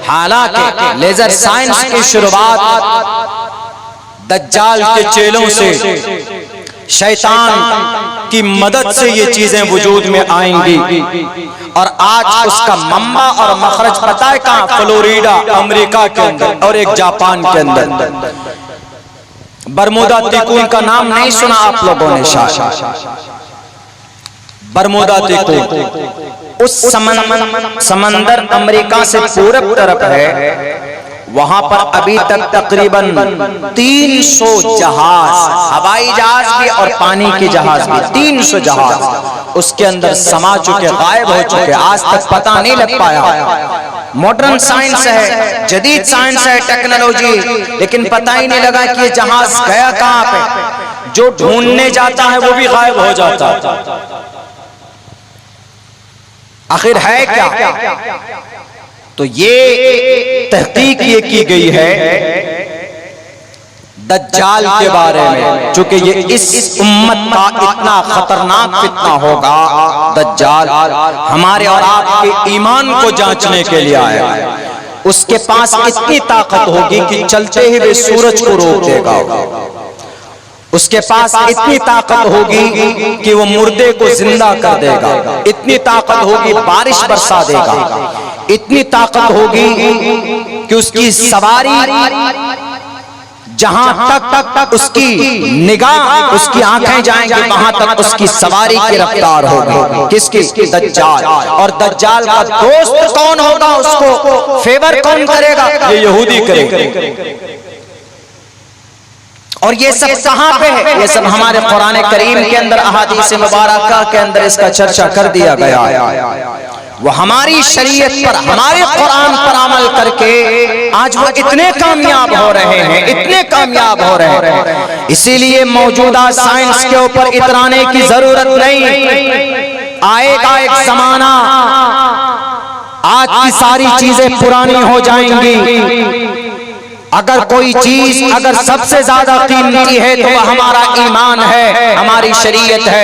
हालांकि लेजर साइंस की शुरुआत दज्जाल के चेलों से शैतान की मदद से ये चीजें वजूद में आएंगी। और आज उसका मम्मा और मखरज पता है कहां? फ्लोरिडा अमेरिका के अंदर और एक जापान के अंदर। बरमूदा तिकोन का नाम नहीं सुना आप लोगों ने शायद। बरमूदा तिकोन उस समंदर अमेरिका से पूरब तरफ है। वहां पर अभी तक तकरीबन 300 जहाज, हवाई जहाज भी और पानी के जहाज भी, 300 जहाज उसके अंदर समा चुके, गायब हो चुके। आज तक पता नहीं लग पाया। मॉडर्न साइंस है, जदीद साइंस है, टेक्नोलॉजी, लेकिन पता ही नहीं लगा कि ये जहाज गया कहां पे। जो ढूंढने जाता है वो भी गायब हो जाता है। आखिर है क्या? तो ये तहकीक ये की गई है दज्जाल के बारे में, चूंकि ये इस उम्मत का इतना खतरनाक फितना होगा। दज्जाल हमारे और आपके ईमान को जांचने के लिए आया है। उसके पास इतनी ताकत होगी कि चलते हुए सूरज को रोक देगा। उसके पास इतनी ताकत होगी कि वो मुर्दे को जिंदा कर देगा। इतनी ताकत होगी बारिश बरसा देगा। इतनी ताकत होगी कि उसकी सवारी जहां तक उसकी निगाह, उसकी आंखें जाएंगी वहां तक उसकी सवारी की रफ्तार होगी। किसकी? दज्जाल। और दज्जाल का दोस्त कौन होगा? उसको फेवर कौन करेगा? ये यहूदी करेगा। और ये सब कहां पे है? ये सब हमारे कुरान करीम के अंदर, अहादीस मुबारका के अंदर इसका चर्चा कर दिया गया है। वो हमारी शरीयत पर, हमारे कुरान पर अमल करके आज वो इतने कामयाब हो रहे हैं, इतने कामयाब हो रहे हैं। इसीलिए मौजूदा साइंस के ऊपर इतराने की जरूरत नहीं। आएगा एक जमाना, आज की सारी चीजें पुरानी हो जाएंगी। अगर कोई चीज अगर सबसे ज्यादा कीमती है तो वह हमारा ईमान है, हमारी शरीयत है।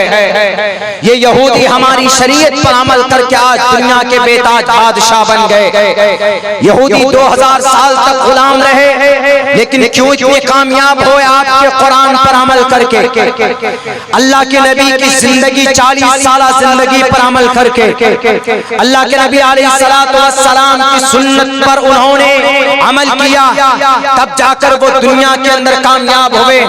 ये यहूदी हमारी शरीयत पर अमल करके आज दुनिया के बेताज बादशाह बन गए। यहूदी 2000 साल तक गुलाम रहे, लेकिन क्यों इतने कामयाब हुए? आपके कुरान पर अमल करके, अल्लाह के नबी की जिंदगी 40 साल जिंदगी पर अमल करके, अल्लाह के नबी अलैहिस्सलातु वस्सलाम की सुन्नत पर उन्होंने अमल किया, तब जाकर वो दुनिया के अंदर कामयाब हुए।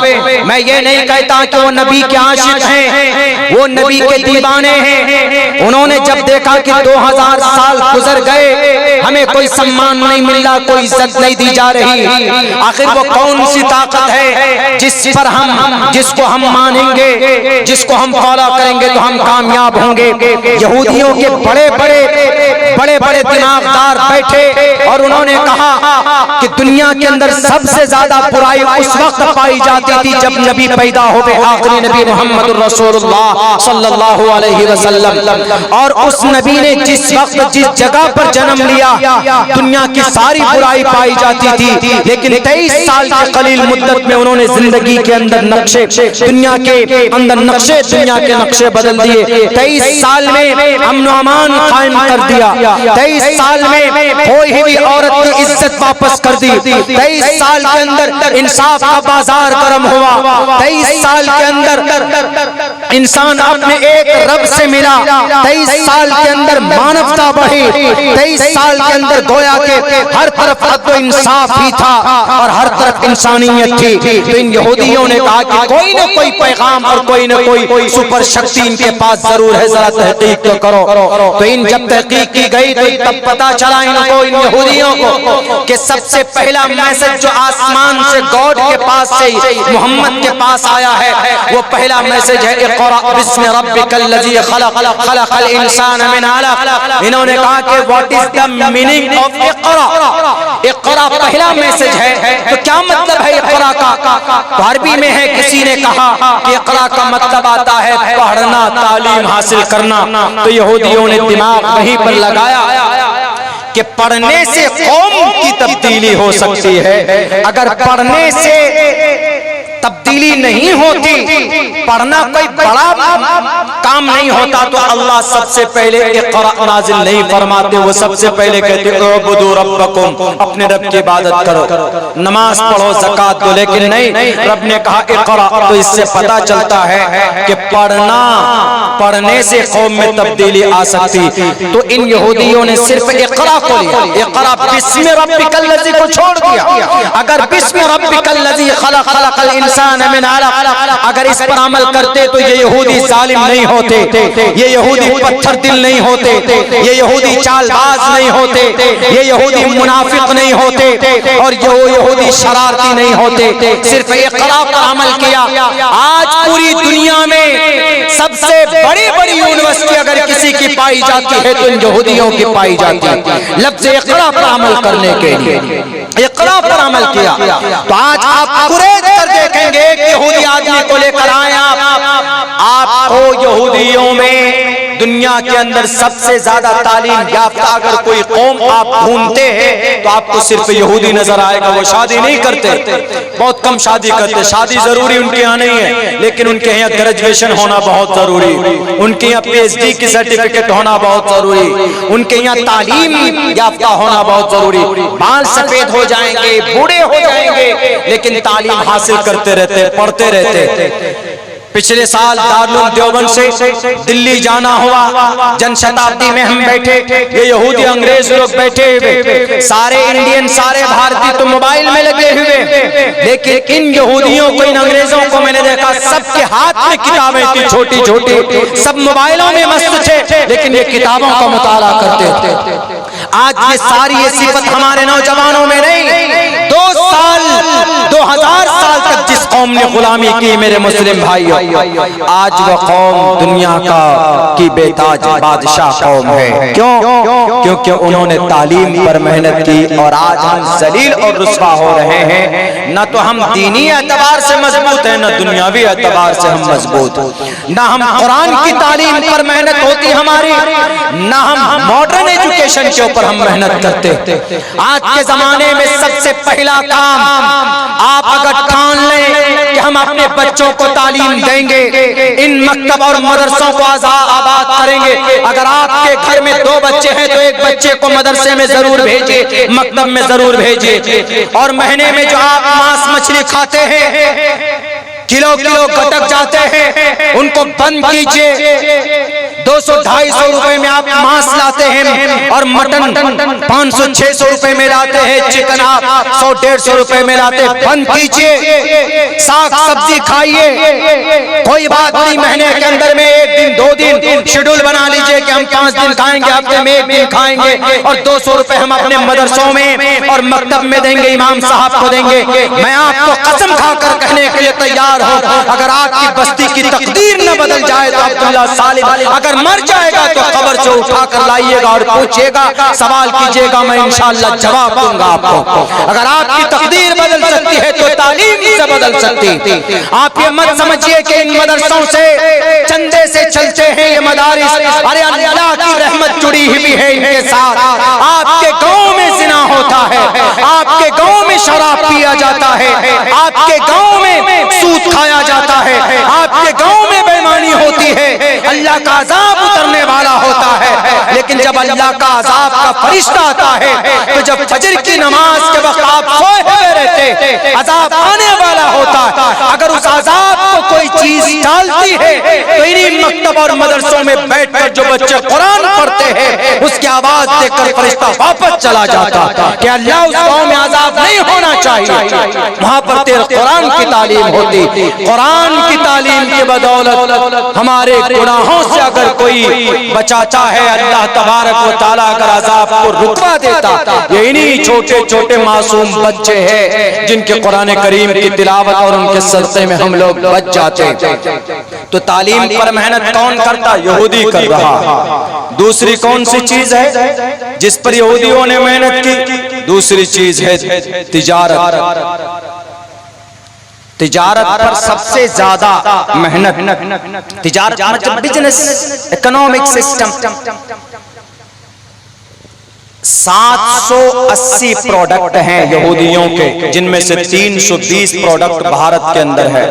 मैं ये नहीं कहता कि वो नबी के आशिक हैं, वो नबी के दीवाने हैं। उन्होंने जब देखा कि 2000 साल गुजर गए, हमें कोई सम्मान नहीं मिल रहा, कोई इज्जत नहीं दी जा रही, आखिर वो कौन सी ताकत है जिसको हम मानेंगे, जिसको हम फॉलो करेंगे तो हम कामयाब होंगे। यहूदियों के बड़े बड़े दिमागदार बैठे और उन्होंने कहा कि दुनिया के अंदर सबसे ज्यादा बुराई उस वक्त पाई जाती थी जब नबी पैदा हुए, आखिरी नबी मोहम्मद रसूलुल्लाह सल्लल्लाहु अलैहि वसल्लम। और उस नबी ने जिस वक्त जिस जगह पर जन्म लिया, दुनिया की सारी बुराई पाई जाती थी। लेकिन 23 साल की कलील मुद्दत में उन्होंने जिंदगी के अंदर नक्शे, दुनिया के अंदर नक्शे, दुनिया के नक्शे बदल दिए। 23 साल में अमन व अमान कायम कर दिया। 23 साल में खोई हुई औरत की इज्जत वापस कर दी। 23 साल के अंदर इंसाफ का बाजार गर्म हुआ। 23 साल के अंदर इंसान अपने एक रब से मिला। 23 साल के अंदर मानवता बढ़ी। 23 साल के अंदर गोया के हर तरफ अदल इंसाफ ही था और हर तरफ इंसानियत थी। तो इन यहूदियों ने कहा कि कोई न कोई पैगाम और कोई न कोई सुपर शक्ति इनके पास जरूर है, जरा तहकीक तो करो। तो इन जब तहकीक की गई तो तब पता चला इनको, इन यहूदियों को, कि सबसे पहला मैसेज जो आसमान से, गॉड के पास से मोहम्मद के पास आया है, वो पहला मैसेज है इक़रा बिस्मि रब्बिकल लज़ी खलक़ खलक़ल इंसान मिन अलक़। इन्होंने कहा कि what is the meaning of इक़रा? इक़रा पहला मैसेज है, तो क्या मतलब है इक़रा का? तो अरबी में है, किसी ने कहा कि इक़रा का मतलब आता है पढ़ना, तालीम हासिल करना। तो यहूदियों ने दिमाग वहीं पर लगाया कि पढ़ने से कौम की तब्दीली हो सकती है। अगर पढ़ने से तब्दीली नहीं होती, पढ़ना कोई बड़ा काम नहीं होता, तो अल्लाह सबसे पहले इक़रा नाज़िल नहीं फरमाते, वो सबसे पहले कहते उबुदू रब्बकुम, अपने रब की इबादत करो, नमाज पढ़ो, ज़कात दो। लेकिन नहीं, रब ने कहा इक़रा। तो इससे पता चलता है कि पढ़ने से कौम में तब्दीली आ सकती। तो इन यहूदियों ने सिर्फ इक़रा को लिया, इक़रा बिस्मि रब्बिकल लज़ी को छोड़ दिया। अगर बिस्मि रब्बिकल लज़ी खलक़ल इंसान मिन अलक़, अगर इस पर अमल करते तो ये यहूदी जालिम नहीं होते, ये यहूदी पत्थर दिल नहीं होते, ये यहूदी चालबाज नहीं होते, ये यहूदी मुनाफिक नहीं होते, और ये यहूदी शरारती नहीं होते। सिर्फ इक़रा पर अमल किया। आज पूरी दुनिया में सबसे बड़ी यूनिवर्सिटी अगर किसी की पाई जाती है तो इन यहूदियों की पाई जाती है। लफ्ज़ इक़रा पर अमल करने के लिए इक़रा पर अमल किया। तो आज आप कुरैश कर देखेंगे कि यहूदी आदमी को लेकर आए आपको यहूदियों में दुनिया के अंदर सबसे ज्यादा तालीम याफ्ता अगर कोई कौम आप ढूंढते हैं तो आपको सिर्फ यहूदी नजर आएगा। वो शादी नहीं करते, बहुत कम शादी करते, शादी जरूरी उनके यहाँ नहीं है, लेकिन उनके यहाँ ग्रेजुएशन होना बहुत जरूरी, उनके यहाँ PhD की सर्टिफिकेट होना बहुत जरूरी, उनके यहाँ तालीम याफ्ता होना बहुत जरूरी। बाल सफेद हो जाएंगे, बूढ़े हो जाएंगे, लेकिन तालीम हासिल करते रहते, पढ़ते रहते। पिछले साल दारुल देवबंद से दिल्ली जाना हुआ, जनशताब्दी में हम बैठे, ये यहूदी अंग्रेज लोग बैठे हुए, सारे इंडियन सारे भारतीय तो मोबाइल में लगे हुए, लेकिन इन यहूदियों को, इन अंग्रेजों को मैंने देखा सबके हाथ में किताबें थी छोटी छोटी, सब मोबाइलों में मस्त थे, लेकिन ये किताबों का मुताला करते थे। आज ये सारी ये सिफत हमारे नौजवानों में नहीं। 2000 साल तक जिस कौम ने गुलामी की मेरे मुस्लिम भाइयों, आज वह कौम दुनिया की बेताज बादशाह कौम है। क्यों? क्योंकि उन्होंने तालीम पर मेहनत की, और आज हम जलील और रुस्वा हो रहे हैं। न तो हम दीनी एतबार से मजबूत हैं, न दुनियावी एतबार से हम मजबूत, न हम कुरान की तालीम पर मेहनत होती हमारी, न हम मॉडर्न एजुकेशन के ऊपर हम मेहनत करते। आज के जमाने में सबसे पहला काम आप अगर ठान लें कि हम अपने बच्चों को तालीम देंगे, इन मकतब और मदरसों को आबाद करेंगे। अगर आपके घर में 2 बच्चे हैं तो एक बच्चे को मदरसे में जरूर भेजिए, मकतब में जरूर भेजिए। और महीने में जो आप मांस मछली खाते हैं, किलो गटक जाते हैं, उनको बंद कीजिए। 200-250 रुपए में आप मांस लाते हैं, और मटन 500-600 रुपए में लाते हैं, चिकन आप 100-150 रुपए में लाते हैं। बंद कीजिए, साग सब्जी खाइए, कोई बात नहीं। महीने के अंदर में 1 दिन 2 दिन शेड्यूल बना लीजिए कि हम 5 दिन खाएंगे, हफ्ते में 1 दिन खाएंगे, और 200 रुपए हम अपने मदरसों में और मकतब में देंगे, इमाम साहब को देंगे। मैं आपको कसम खाकर कहने के लिए तैयार हूं, अगर आपकी बस्ती की तकदीर न बदल जाए तो अब्दुल्ला सालिम अगर मर जाएगा तो कब्र से उठाकर लाइएगा और पूछिएगा, सवाल कीजिएगा, मैं इंशाअल्लाह जवाब दूंगा आपको। अगर आपकी तकदीर बदल सकती है तो तालीम से बदल सकती। आप ये मत समझिए कि इन मदरसों से चंदे से चलते हैं ये मदारिस, अरे अल्लाह की रहमत जुड़ी हुई है इनके साथ। आपके गांव में जिना होता है, आपके गांव में शराब पिया जाता है, आपके गांव में सूद खाया जाता है, आपके गांव में बेईमानी होती है, अल्लाह का अजाब उतरने वाला होता है। लेकिन जब अल्लाह का अजाब का फरिश्ता आता है तो जब फजर की नमाज के वक्त आप सोए हुए रहते, अजाब आने वाला होता है। अगर उस अजाब को कोई चीज डालती है तो इन्हीं मकतब और मदरसों में बैठकर जो बच्चे कुरान पढ़ते हैं उसकी आवाज देकर फरिश्ता वापस चला जाता कि अल्लाह उस गांव में अजाब नहीं होना चाहिए, वहां पर तेरे कुरान की तालीम होती। कुरान की तालीम की बदौलत हमारे गुनाहों से अगर कोई बचाता है अल्लाह तबारक व तआला, अगर अजाब को रुकवा देता, ये इन्हीं छोटे छोटे मासूम बच्चे हैं जिनके कुरान करीम की तिलावत और उनके सदक़े में हम लोग बच जाते। तो तालीम पर मेहनत कौन करता? यहूदी कर रहा। दूसरी कौन सी चीज है जिस पर यहूदियों ने मेहनत की? दूसरी चीज है तिजारत। तिजारत पर सबसे ज्यादा मेहनत। तिजारत मतलब बिजनेस, इकोनॉमिक सिस्टम। 780 प्रोडक्ट हैं यहूदियों के, जिनमें से 320 प्रोडक्ट भारत के अंदर है।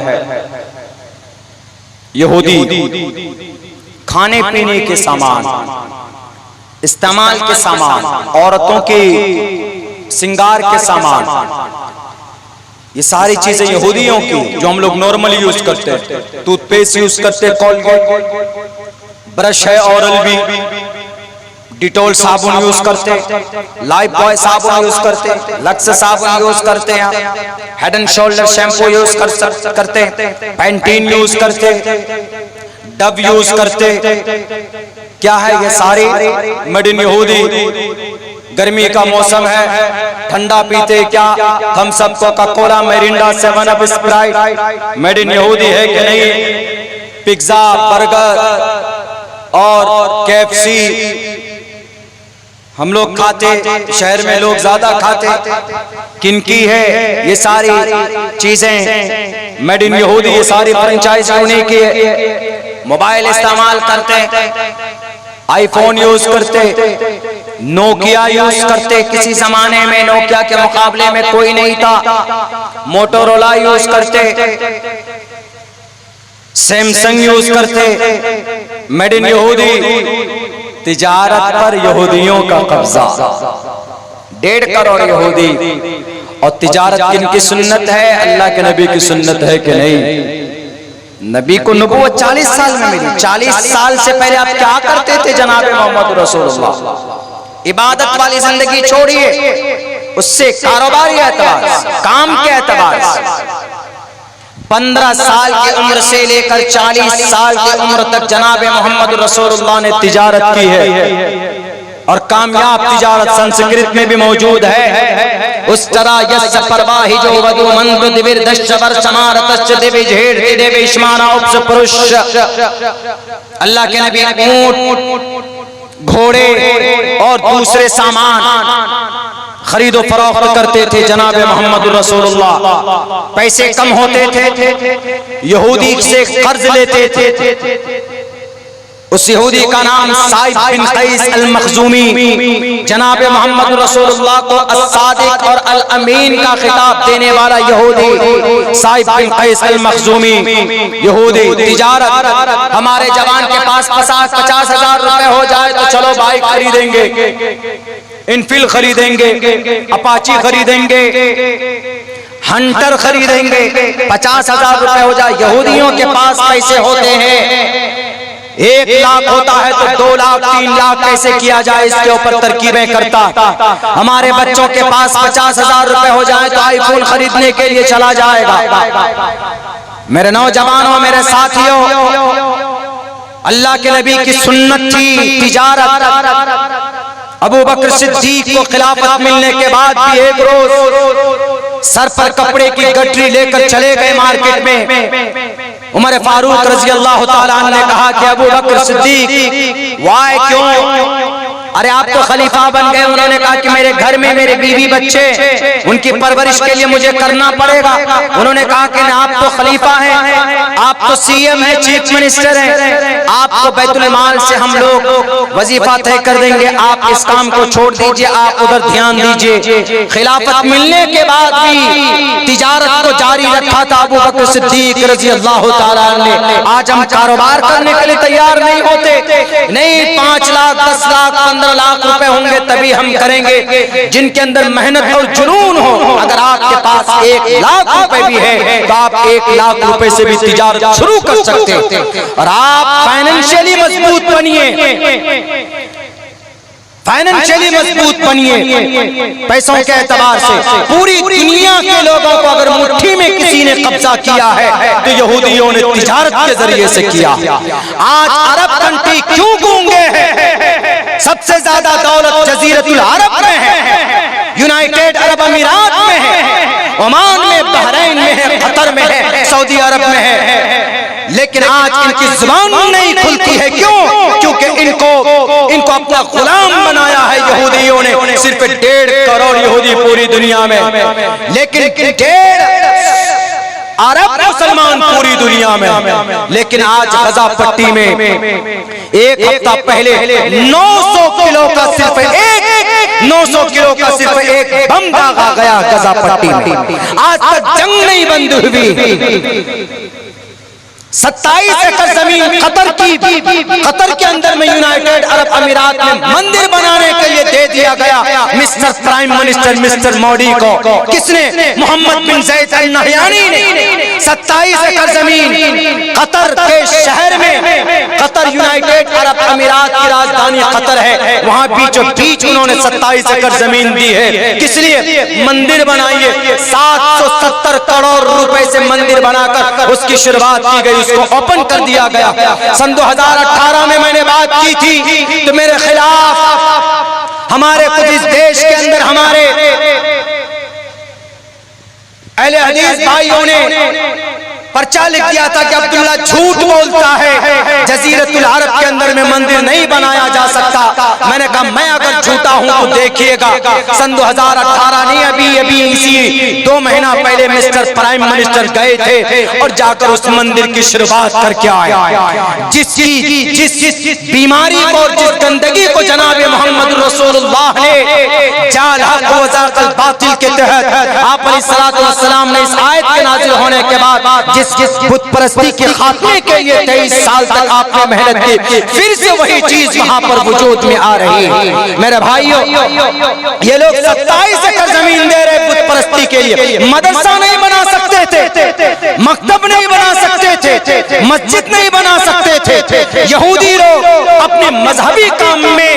यहूदी खाने पीने के सामान, इस्तेमाल के सामान, औरतों के श्रृंगार के सामान, ये सारी चीजें यहूदियों की जो हम लोग नॉर्मली यूज करते हैं। टूथपेस्ट यूज करते, कॉलगेट, ब्रश है, ओरल बी, डिटोल साबुन यूज करते, लाइफ बॉय साबुन यूज करते, लक्स साबुन यूज करते हैं, head and shoulder shampoo use करते, पैंटीन यूज करते, डब यूज करते। क्या है ये सारे मेड इन यहूदी। गर्मी का मौसम है, ठंडा पीते क्या, Thums Up, Coca Cola, Mirinda, 7 up, Sprite made in यहूदी है कि नहीं। पिज्जा, बर्गर और KFC हम लोग खाते, शहर में लोग ज्यादा खाते, किनकी है ये सारी चीजें मेड इन यहूदी। ये सारी फ्रेंचाइज उन्हीं की है। मोबाइल इस्तेमाल करते, आईफोन यूज करते, नोकिया यूज करते, किसी जमाने में नोकिया के मुकाबले में कोई नहीं था। मोटोरोला यूज करते, सैमसंग यूज करते, मेड इन यहूदी। तिजारत पर यहूदियों का कब्जा, 1.5 करोड़ यहूदी। और तिजारत किनकी सुन्नत है? अल्लाह के नबी की सुन्नत है कि नहीं। नबी को नबूवत 40 साल में मिली। 40 साल से पहले आप क्या करते थे जनाब मोहम्मद रसूलुल्लाह? इबादत वाली जिंदगी छोड़िए, उससे कारोबारी एतबार, काम के एतबार से 15 साल की उम्र से लेकर 40 साल की उम्र तक जनाब मोहम्मद रसूलुल्लाह ने तिजारत की है। और कामयाब तिजारत संस्कृत में भी मौजूद है। उस तरह यस परवाही जो वधु मंत्र दिविर दश वर्ष समारतश्च देवी झेड़ देवी इश्माना उपस पुरुष। अल्लाह के नबी ऊंट, घोड़े और दूसरे सामान खरीदो फरोख्त करते थे जनाब मोहम्मद रसूलुल्लाह। पैसे कम होते थे, यहूदी से कर्ज लेते थे। उस यहूदी का नाम साइब बिन कैस अल-मखजूमी। जनाब मोहम्मद रसूलुल्लाह को अस-सादिक और अल-अमीन का खिताब देने वाला यहूदी साइब बिन कैस अल-मखजूमी यहूदी। तिजारत, हमारे जवान के पास 50 हजार रुपए हो जाए तो चलो बाइक खरीदेंगे, इनफिल खरीदेंगे, अपाची खरीदेंगे, हंटर खरीदेंगे। 50 हजार रुपए हो जाए। यहूदियों के पास पैसे होते हैं, 1 लाख होता है तो 2 लाख 3 लाख कैसे किया जाए, इसके ऊपर तरकीबें करता। हमारे बच्चों के पास 50 हजार रुपए हो जाए तो आईफोन खरीदने के लिए चला जाएगा। मेरे नौजवानों, मेरे साथियों, अल्लाह के नबी की सुन्नत थी तिजारत। अबू बकर सिद्दीक को खिलाफत मिलने के बाद भी एक रोज सर पर कपड़े की गठरी लेकर चले गए मार्केट में। उमर फारूक रजी अल्लाह ताला अन्हु ने कहा कि अबू बकर सिद्दीक, वाय क्यों? अरे आप तो खलीफा बन गए। उन्होंने कहा कि मेरे घर में मेरे बीवी बच्चे, उनकी परवरिश के लिए मुझे करना पड़ेगा। उन्होंने कहा कि आप तो खलीफा हैं, आप तो CM हैं, चीफ मिनिस्टर हैं, आपको बैतुल माल से हम लोग वजीफा तय कर देंगे, आप इस काम को छोड़ दीजिए, आप उधर ध्यान दीजिए। खिलाफत मिलने के बाद भी तिजारत को जारी रखा था अबू बकर सिद्दीक रजी अल्लाह ताला ने। आज हम कारोबार करने के लिए तैयार नहीं होते। नहीं, 5 लाख 10 लाख 15 लाख रुपए होंगे तभी हम करेंगे, जिनके अंदर मेहनत और जुनून हो। अगर आपके पास 1 लाख रुपए भी है तो आप 1 लाख रुपए से भी तिजारत शुरू कर सकते हैं। और आप फाइनेंशियली मजबूत बनिए, फाइनेंशियली मजबूत बनिए पैसों के एतबार से। पूरी दुनिया के लोगों को अगर मुट्ठी में किसी ने कब्जा किया है तो यहूदियों ने तिजारत के जरिए से किया। आज अरब कंट्री क्यों गूंगे हैं? सबसे ज्यादा दौलत जजीरतुल अरब में है, यूनाइटेड अरब अमीरात में है, ओमान में, बहरीन में है, कतर में है, सऊदी अरब में है। लेकिन आज इनकी जुबान नहीं खुलती है। क्यों? क्योंकि इनको अपना गुलाम बनाया है यहूदियों ने। सिर्फ 1.5 करोड़ यहूदी पूरी दुनिया में, लेकिन 1.5 अरब मुसलमान पूरी दुनिया में। लेकिन आज गजा पट्टी में 1 हफ्ता पहले 900 किलो का सिर्फ एक 900 किलो का सिर्फ एक बम दागा गया गजा पट्टी में। आज तक जंग नहीं बंद हुई। 27 एकड़ जमीन कतर के अंदर में यूनाइटेड अरब अमीरात में मंदिर बनाने के लिए दे दिया गया mister prime minister mister Modi को। किसने? मोहम्मद बिन ज़ायद अल नहयानी ने 27 एकड़ जमीन कतर के शहर में, कतर यूनाइटेड अरब अमीरात की राजधानी कतर है, वहां बीचों बीच उन्होंने 27 एकड़ जमीन दी है। किस लिए? मंदिर बनाइए। 770 करोड़ रुपए से मंदिर बनाकर उसकी शुरुआत की गई, उसको ओपन कर दिया गया। सन 2018 में मैंने बात की थी तो मेरे खिलाफ हमारे कुछ इस देश के अंदर हमारे अहले हदीस भाइयों ने पर्चा लिख दिया था कि अब्दुल्ला झूठ बोलता है, जजीरतुल अरब के अंदर में मंदिर नहीं बनाया जा सकता। मैंने कहा मैं अगर झूठा हूं तो देखिएगा, सन 2018 नहीं, अभी इसी 2 महीना पहले मिस्टर प्राइम मिनिस्टर गए थे और जाकर उस मंदिर की शुरुआत करके आए। जिस बीमारी को और जिस गंदगी को जनाब मोहम्मद रसूलुल्लाह ने जाल हक व ज़ाक़ल बातिल के तहत आप अलैहिस्सलातु वस्सलाम ने इस आयत के नाजिल होने के बाद जिस बुत परस्ती के खात्मे के लिए 23 साल तक आपने मेहनत की, फिर से वही चीज वहां पर वजूद में आ रही है। मेरे भाइयों, ये लोग 27 एकड़ जमीन दे रहे बुत परस्ती के लिए। मदरसा नहीं बना सकते थे, मकतब नहीं बना सकते थे, मस्जिद नहीं बना सकते थे। यहूदी लोग अपने मजहबी काम में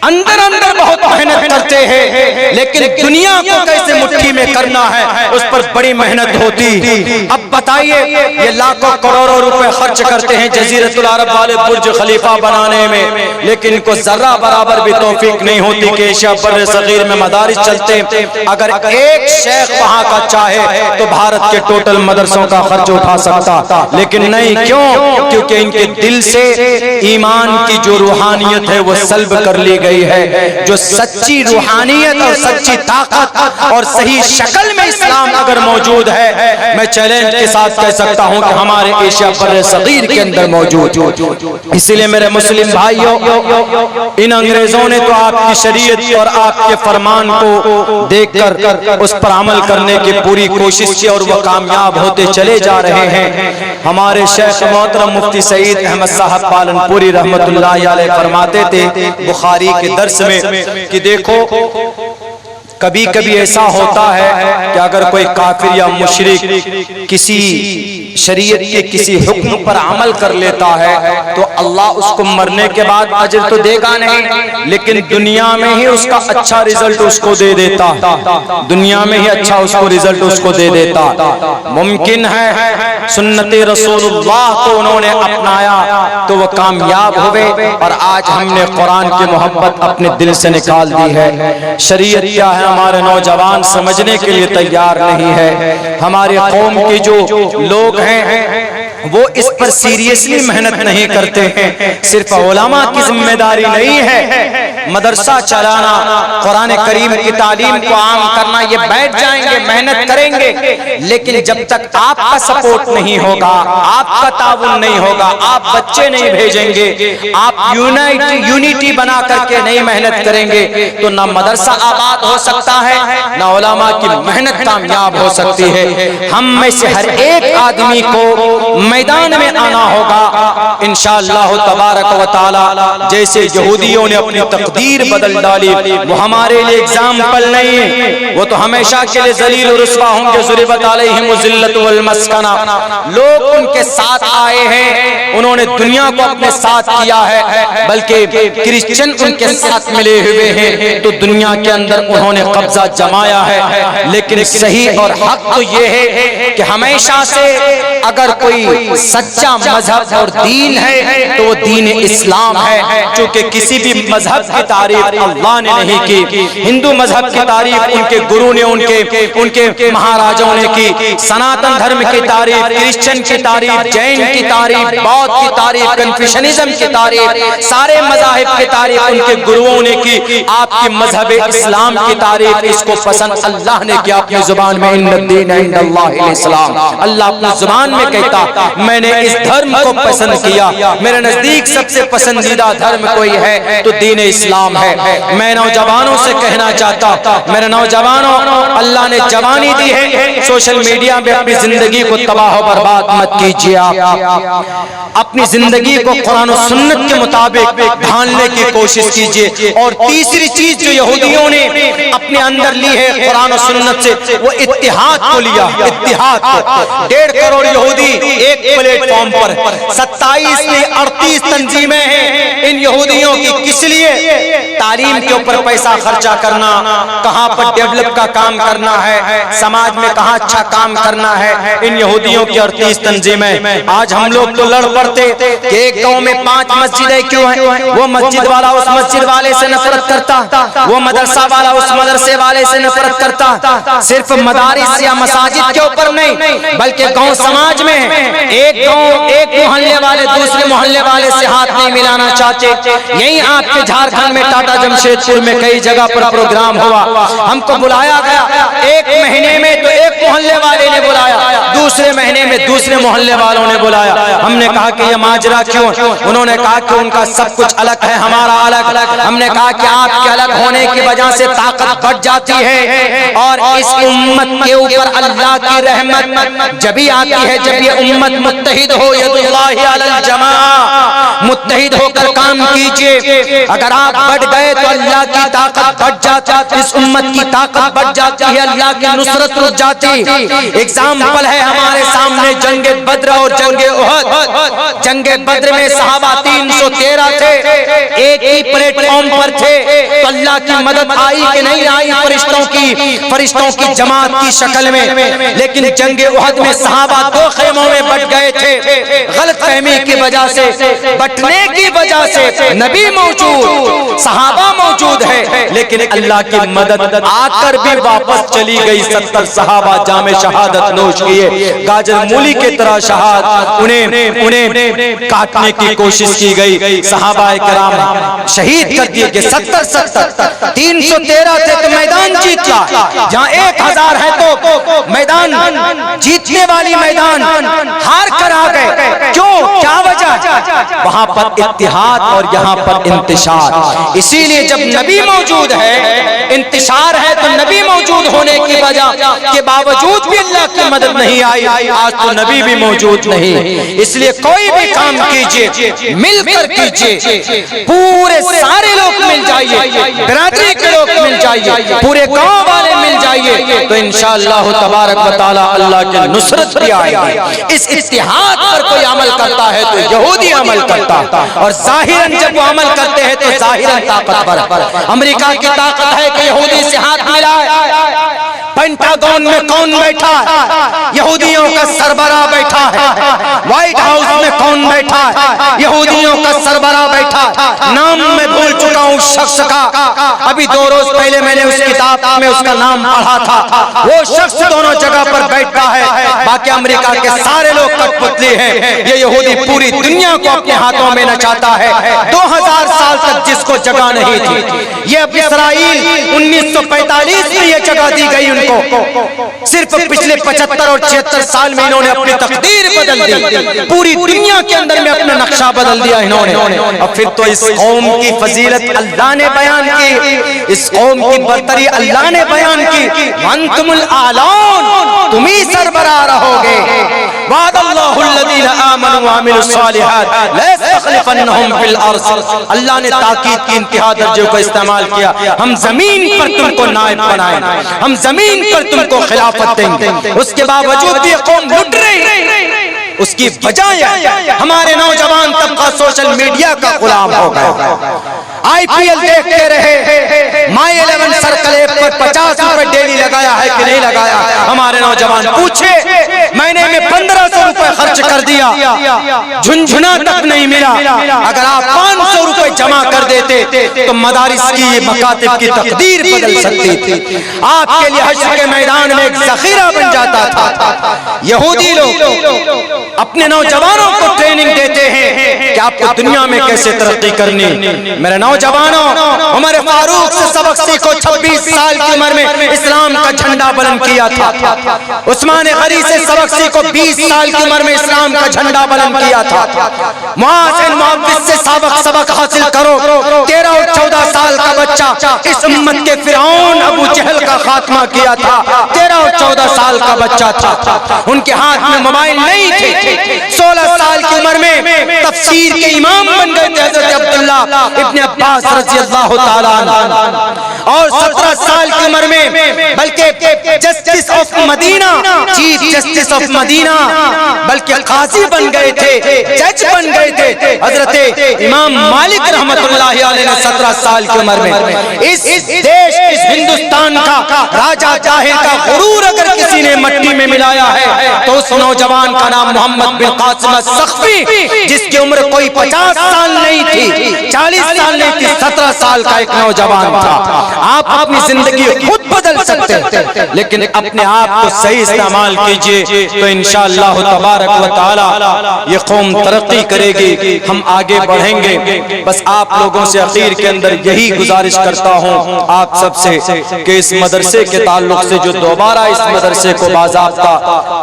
अंदर बहुत मेहनत करते हैं, लेकिन दुनिया को कैसे मुट्ठी में करना है उस पर बड़ी मेहनत होती। अब बताइए, ये लाखों करोड़ों रुपए खर्च करते हैं जजीरतुल अरब वाले बुर्ज खलीफा बनाने में, लेकिन इनको जर्रा बराबर भी तौफीक नहीं होती कि एशिया बर्र सगीर में मदारिस चलते। अगर एक शेख वहां का चाहे तो भारत के टोटल मदरसों का खर्च उठा सकता, लेकिन नहीं। क्यों? क्योंकि इनके दिल से ईमान की जो रूहानियत है वो सल्ब कर ली गई है। जो सच्ची रूहानियत और सच्ची ताकत और सही शक्ल में इस्लाम अगर मौजूद है, मैं चैलेंज के साथ कह सकता हूं कि हमारे एशिया बर्र सगीर के अंदर मौजूद। इसलिए मेरे मुस्लिम भाइयों, इन अंग्रेजों ने तो आपकी शरीयत और आपके फरमान को देखकर उस पर अमल करने की पूरी कोशिश की और वो कामयाब होते चले जा रहे हैं। हमारे शेख मोहतरम मुफ्ती सईद अहमद साहब पालनपुरी रहमतुल्लाह अलैह फरमाते थे बुखारी के दर्स में कि देखो, कभी कभी ऐसा होता है कि अगर कोई काफिर या मुशरिक किसी शरीयत के किसी हुक्म पर अमल कर लेता है तो अल्लाह उसको मरने के बाद अजर तो देगा नहीं, लेकिन दुनिया में ही उसका अच्छा रिजल्ट उसको दे देता, दुनिया में ही अच्छा उसको रिजल्ट उसको दे देता। मुमकिन है सुन्नते रसूलुल्लाह को उन्होंने अपनाया तो वो कामयाब हुए, और आज हमने कुरान की मोहब्बत अपने दिल से निकाल दी है। शरीयत क्या है हमारे नौजवान समझने के लिए तैयार नहीं है। हमारे कौम के जो लोग हैं वो इस पर सीरियसली मेहनत नहीं करते हैं। सिर्फ उलमा की जिम्मेदारी नहीं है मदरसा चलाना, कुरान करीम की तालीम को आम करना, ये बैठ जाएंगे मेहनत करेंगे, लेकिन जब तक आपका सपोर्ट नहीं होगा, आपका ताउन नहीं होगा, आप बच्चे नहीं भेजेंगे, आप यूनिटी बना करके नहीं मेहनत करेंगे तो ना मदरसा आबाद हो सकता है, ना उलमा की मेहनत कामयाब हो सकती है। हम में से हर एक आदमी को मैदान में आना होगा इंशाअल्लाह तबारक व तआला। जैसे यहूदियों ने अपनी तकदीर बदल डाली, वो हमारे लिए एग्जाम्पल नहीं है, वो तो हमेशा के लिए जलील और रुस्वा होंगे। ज़ुरिबत अलैहिम ज़िल्लतु वल मस्कना, लोग उनके साथ आए हैं, उन्होंने दुनिया को अपने साथ किया है, बल्कि क्रिश्चियन उनके साथ मिले हुए हैं, तो दुनिया के अंदर उन्होंने कब्जा जमाया है। लेकिन सही और हक तो ये है कि हमेशा से अगर कोई सच्चा मजहब और दीन है तो वो दीन इस्लाम है, क्योंकि किसी भी मजहब की तारीफ अल्लाह ने नहीं की। हिंदू मजहब की तारीफ उनके गुरु ने, उनके महाराजाओं ने की। सनातन धर्म की तारीफ, क्रिश्चियन की तारीफ, जैन की तारीफ, बौद्ध की तारीफ, कन्फ्यूशनिज्म की तारीफ, सारे मजाहिब की तारीफ उनके गुरुओं ने की। आपके मजहब इस्लाम की तारीफ इसको पसंद अल्लाह ने किया अपनी जुबान में, इन्नद दीन इंदल्लाहिल इस्लाम। अल्लाह अपनी जुबान में कहता मैंने इस धर्म को पसंद किया। मेरे नजदीक सबसे पसंदीदा धर्म कोई है तो दीन इस्लाम है। मैं नौजवानों से कहना चाहता, मेरे नौजवानों, अल्लाह ने जवानी दी है, सोशल मीडिया में अपनी जिंदगी को तबाह बर्बाद मत कीजिए। आप अपनी जिंदगी को कुरान और सुन्नत के मुताबिक ढालने की कोशिश कीजिए। और तीसरी चीज जो यहूदियों ने अपने अंदर ली है कुरान और सुन्नत से, वो इत्तिहाद को लिया। इत्तिहाद को 1.5 करोड़ यहूदी एक प्लेटफॉर्म पर, 27 से 38 तंजीमें हैं इन यहूदियों की। किस लिए? तालीम के ऊपर पैसा खर्चा करना, कहां पर डेवलप का काम करना है, समाज में कहां अच्छा काम करना है, इन यहूदियों की 38 तंजीमें। आज हम लोग तो लड़ पड़ते कि एक गांव में 5 मस्जिदें क्यों हैं, वो मस्जिद वाला उस मस्जिद वाले से नफरत करता, वो मदरसा वाला उस मदरसे वाले से नफरत करता। सिर्फ मदारिस या मसाजिद के ऊपर नहीं, बल्कि गांव समाज में एक गांव, एक मोहल्ले वाले दूसरे मोहल्ले वाले से हाथ नहीं मिलाना चाहते। यही आपके झारखंड में टाटा जमशेदपुर में कई जगह पर प्रोग्राम हुआ, हमको बुलाया गया। एक महीने में तो एक मोहल्ले वाले ने बुलाया, दूसरे महीने में दूसरे मोहल्ले वालों ने बुलाया। हमने कहा कि ये माजरा क्यों? उन्होंने कहा कि उनका सब कुछ अलग है, हमारा अलग। हमने कहा कि आपके अलग होने की वजह से ताकत बढ़ जाती है और इस उम्मत के ऊपर अल्लाह की रहमत जभी आती है जब ये उम्मत मुत्तहिद हो। यदुल्लाहि अलल जमा, मुत्तहिद होकर काम कीजिए। अगर आप बढ़ गए तो अल्लाह की ताकत बढ़ जाती, इस उम्मत की ताकत बढ़ जाती है, अल्लाह की नुसरत रुक जाती। एग्जाम्पल है हमारे सामने जंगे बद्र और जंगे उहद। जंगे बद्र में सहाबा 313 थे, एक ही प्लेटफॉर्म पर थे, तो अल्लाह की मदद आई कि नहीं आई? फरिश्तों की जमात की शक्ल में। लेकिन जंगे उहद में सहाबा 2 खेमों में बट गए थे, गलतफहमी की वजह से, बटने की वजह से। नबी मौजूद, सहाबा मौजूद है, लेकिन अल्लाह की मदद आकर भी वापस चली गई। 70 सहाबा जामे शहादत नोश किए, गाजर मूली की तरह शहादत उन्हें काटने की कोशिश की गई। सहाबाए किराम शहीद कर दिए गए। 70 313 थे तो मैदान जीत गया। जहाँ 1000 है तो मैदान जीतने वाली मैदान हार कर आ गए। क्यों? क्या वजह? वहां पर इत्तिहाद और यहाँ पर इंतिशार। इसीलिए जब नबी मौजूद है, इंतिशार है, तो नबी मौजूद होने की वजह के बावजूद भी अल्लाह की मदद नहीं आई। आज तो नबी भी मौजूद नहीं। इसलिए कोई भी काम कीजिए मिलकर कीजिए, पूरे सारे लोग मिल जाइए, बिरादरी के लोग मिल जाइए, पूरे गांव वाले मिल जाइए, तो इंशाअल्लाह तबारक व तआला अल्लाह की नुसरत भी आएगी। इस इत्तिहाद पर कोई अमल करता है तो यहूदी अमल करता, और जाहिरन जब वो अमल करते हैं तो जाहिरन ताकतवर। अमेरिका की ताकत है कि यहूदी से हाथ मिलाए। पेंटागन में कौन बैठा है? यहूदियों का सरबराह बैठा है। व्हाइट हाउस में कौन बैठा है? यहूदियों का सरबराह बैठा है। नाम मैं भूल चुका हूँ शख्स का, अभी 2 रोज पहले मैंने उस किताब में उसका नाम पढ़ा था। वो शख्स दोनों जगह पर बैठता है। बाकी अमेरिका के सारे लोग कठपुतली हैं। ये यहूदी पूरी दुनिया को अपने हाथों में नचाता है। 2000 साल तक जिसको जगह नहीं थी, ये इस्राइल 1945 में ये जगह दी गई उनको। सिर्फ पिछले 75 और 76 साल में इन्होंने अपनी तकदीर बदल दी। पूरी दुनिया के अंदर में अपना नक्शा बदल दिया इन्होंने। और फिर तो इस कौम की फजीलत अल्लाह ने बयान की, इस कौम की बरतरी अल्लाह ने बयान की। वंतुमुल आलान, तुम ही सरबराह रहोगे। वादल्लाहुल्लज़ीना आमनू व अमिलुस सालिहात ला यस्तखलिफन्नहुम फिल अर्ज़। अल्लाह ने ताकीद की इंतहा दर्जे को इस्तेमाल किया। हम जमीन पर तुमको नायब बनाएंगे, हम जमीन पर तुमको खिलाफत देंगे। उसके बावजूद भी कौम लुट रही। उसकी वजह हमारे नौजवान तबका सोशल मीडिया का गुलाम हो गया। IPL देखते रहे, माई 11 सर्कल ऐप पर 50 रुपए डेली लगाया है कि नहीं लगाया? हमारे नौजवान पूछे, महीने में 1500 रुपए खर्च कर दिया, झुनझुना तक नहीं मिला। अगर आप 500 रुपए जमा कर देते तो मदारिस की, मकातिब की तकदीर बदल सकती थी। आपके लिए हश्र के मैदान में एक जखीरा बन जाता था। यहूदी लोग अपने नौजवानों को ट्रेनिंग देते हैं कि आपको दुनिया में कैसे तरक्की करनी। मेरे नौजवानों, उमर फारूक से सबक सीखो। 20 साल की उम्र में इस्लाम का झंडा बुलंद किया था। उस्मान गनी से सबक सीखो, 20 साल की उम्र में इस्लाम का झंडा बुलंद किया था। मुआज़ बिन मुअव्विज़ से सबक हासिल करो। 13 और 14 साल का बच्चा इस उम्मत के फिरौन अबू जहल का खात्मा किया था। 13 और 14 साल का बच्चा था, उनके हाथ में मोबाइल नहीं थे। 16 साल की उम्र में तफसीर के इमाम बन गए थे हज़रत अब्दुल्लाह इब्न अब्बास रज़ियल्लाहु ताला अन्हु। और 17 साल की उम्र में बल्कि justice of Medina, chief justice of Medina, बल्कि काजी बन गए थे, जज बन गए थे हज़रत इमाम मालिक रहमतुल्लाहि अलैहि ने 17 साल की उम्र में। इस देश, इस हिंदुस्तान का राजा जाहिर का गुरूर अगर किसी ने मट्टी में मिलाया है तो उस नौजवान का नाम मोहम्मद बिन कासिम सख्फी, जिसकी उम्र कोई 50 साल नहीं थी, 40 साल नहीं थी, 17 साल का एक नौजवान था। आप अपनी जिंदगी खुद बदल सकते हैं, लेकिन अपने आप को सही इस्तेमाल कीजिए तो इंशाअल्लाह तबारक व तआला ये कौम तरक्की करेगी, हम आगे बढ़ेंगे। बस आप लोगों से आखिर के अंदर यही गुजारिश करता हूँ आप सबसे कि इस मदरसे के ताल्लुक से जो दोबारा इस मदरसे को बाज़ाब्ता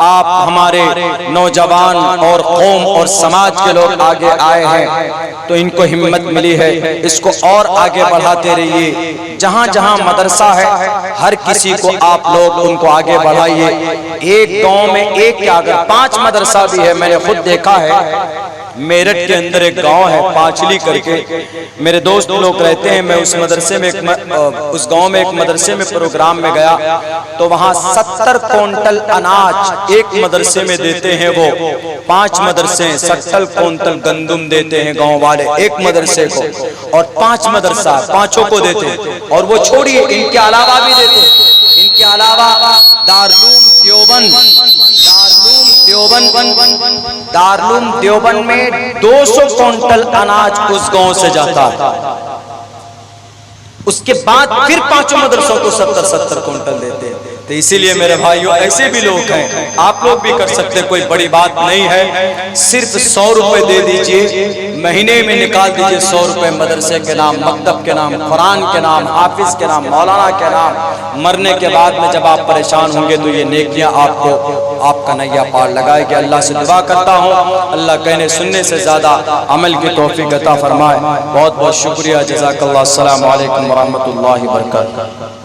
आप हमारे नौजवान और कौम और समाज के लोग आगे आए हैं तो इनको हिम्मत मिली है, इसको और आगे बढ़ाते रहिए। जहाँ जहाँ मदरसा है हर किसी को आप लोग उनको आगे बढ़ाइए। एक गांव में एक क्या अगर 5 मदरसा भी है, मैंने खुद देखा है मेरठ के अंदर एक गांव है पांचली करके, मेरे दोस्त लोग रहते हैं। मैं उस मदरसे में उस गांव में एक मदरसे में प्रोग्राम में गया तो वहां 70 क्विंटल अनाज एक मदरसे में देते हैं। वो 5 मदरसे 70 क्विंटल गंदुम देते हैं गांव वाले एक मदरसे को, और 5 मदरसा 5ों को देते हैं। और वो छोड़िए इनके अलावा भी देते हैं, इनके अलावा दारुल देवबंद में 200 क्विंटल अनाज उस गांव से जाता है। उसके बाद फिर 5 मदरसों को 70-70 क्विंटल देते हैं। तो इसीलिए मेरे भाइयों ऐसे भी लोग हैं, आप लोग भी कर सकते हैं, कोई बड़ी बात नहीं है। सिर्फ 100 रुपए दे दीजिए, महीने में निकाल दीजिए 100 रुपए मदरसे के नाम, मकतब के नाम, कुरान के नाम, हाफिज के नाम, मौलाना के नाम। मरने के बाद में जब आप परेशान होंगे तो ये नेकियां आपको आपका नैया पार लगाएगी। अल्लाह से दुआ करता हूँ अल्लाह कहने सुनने से ज्यादा अमल की तौफीक अता फरमाए। बहुत बहुत शुक्रिया, जज़ाकल्लाह। अस्सलामु अलैकुम व रहमतुल्लाहि व बरकातहू।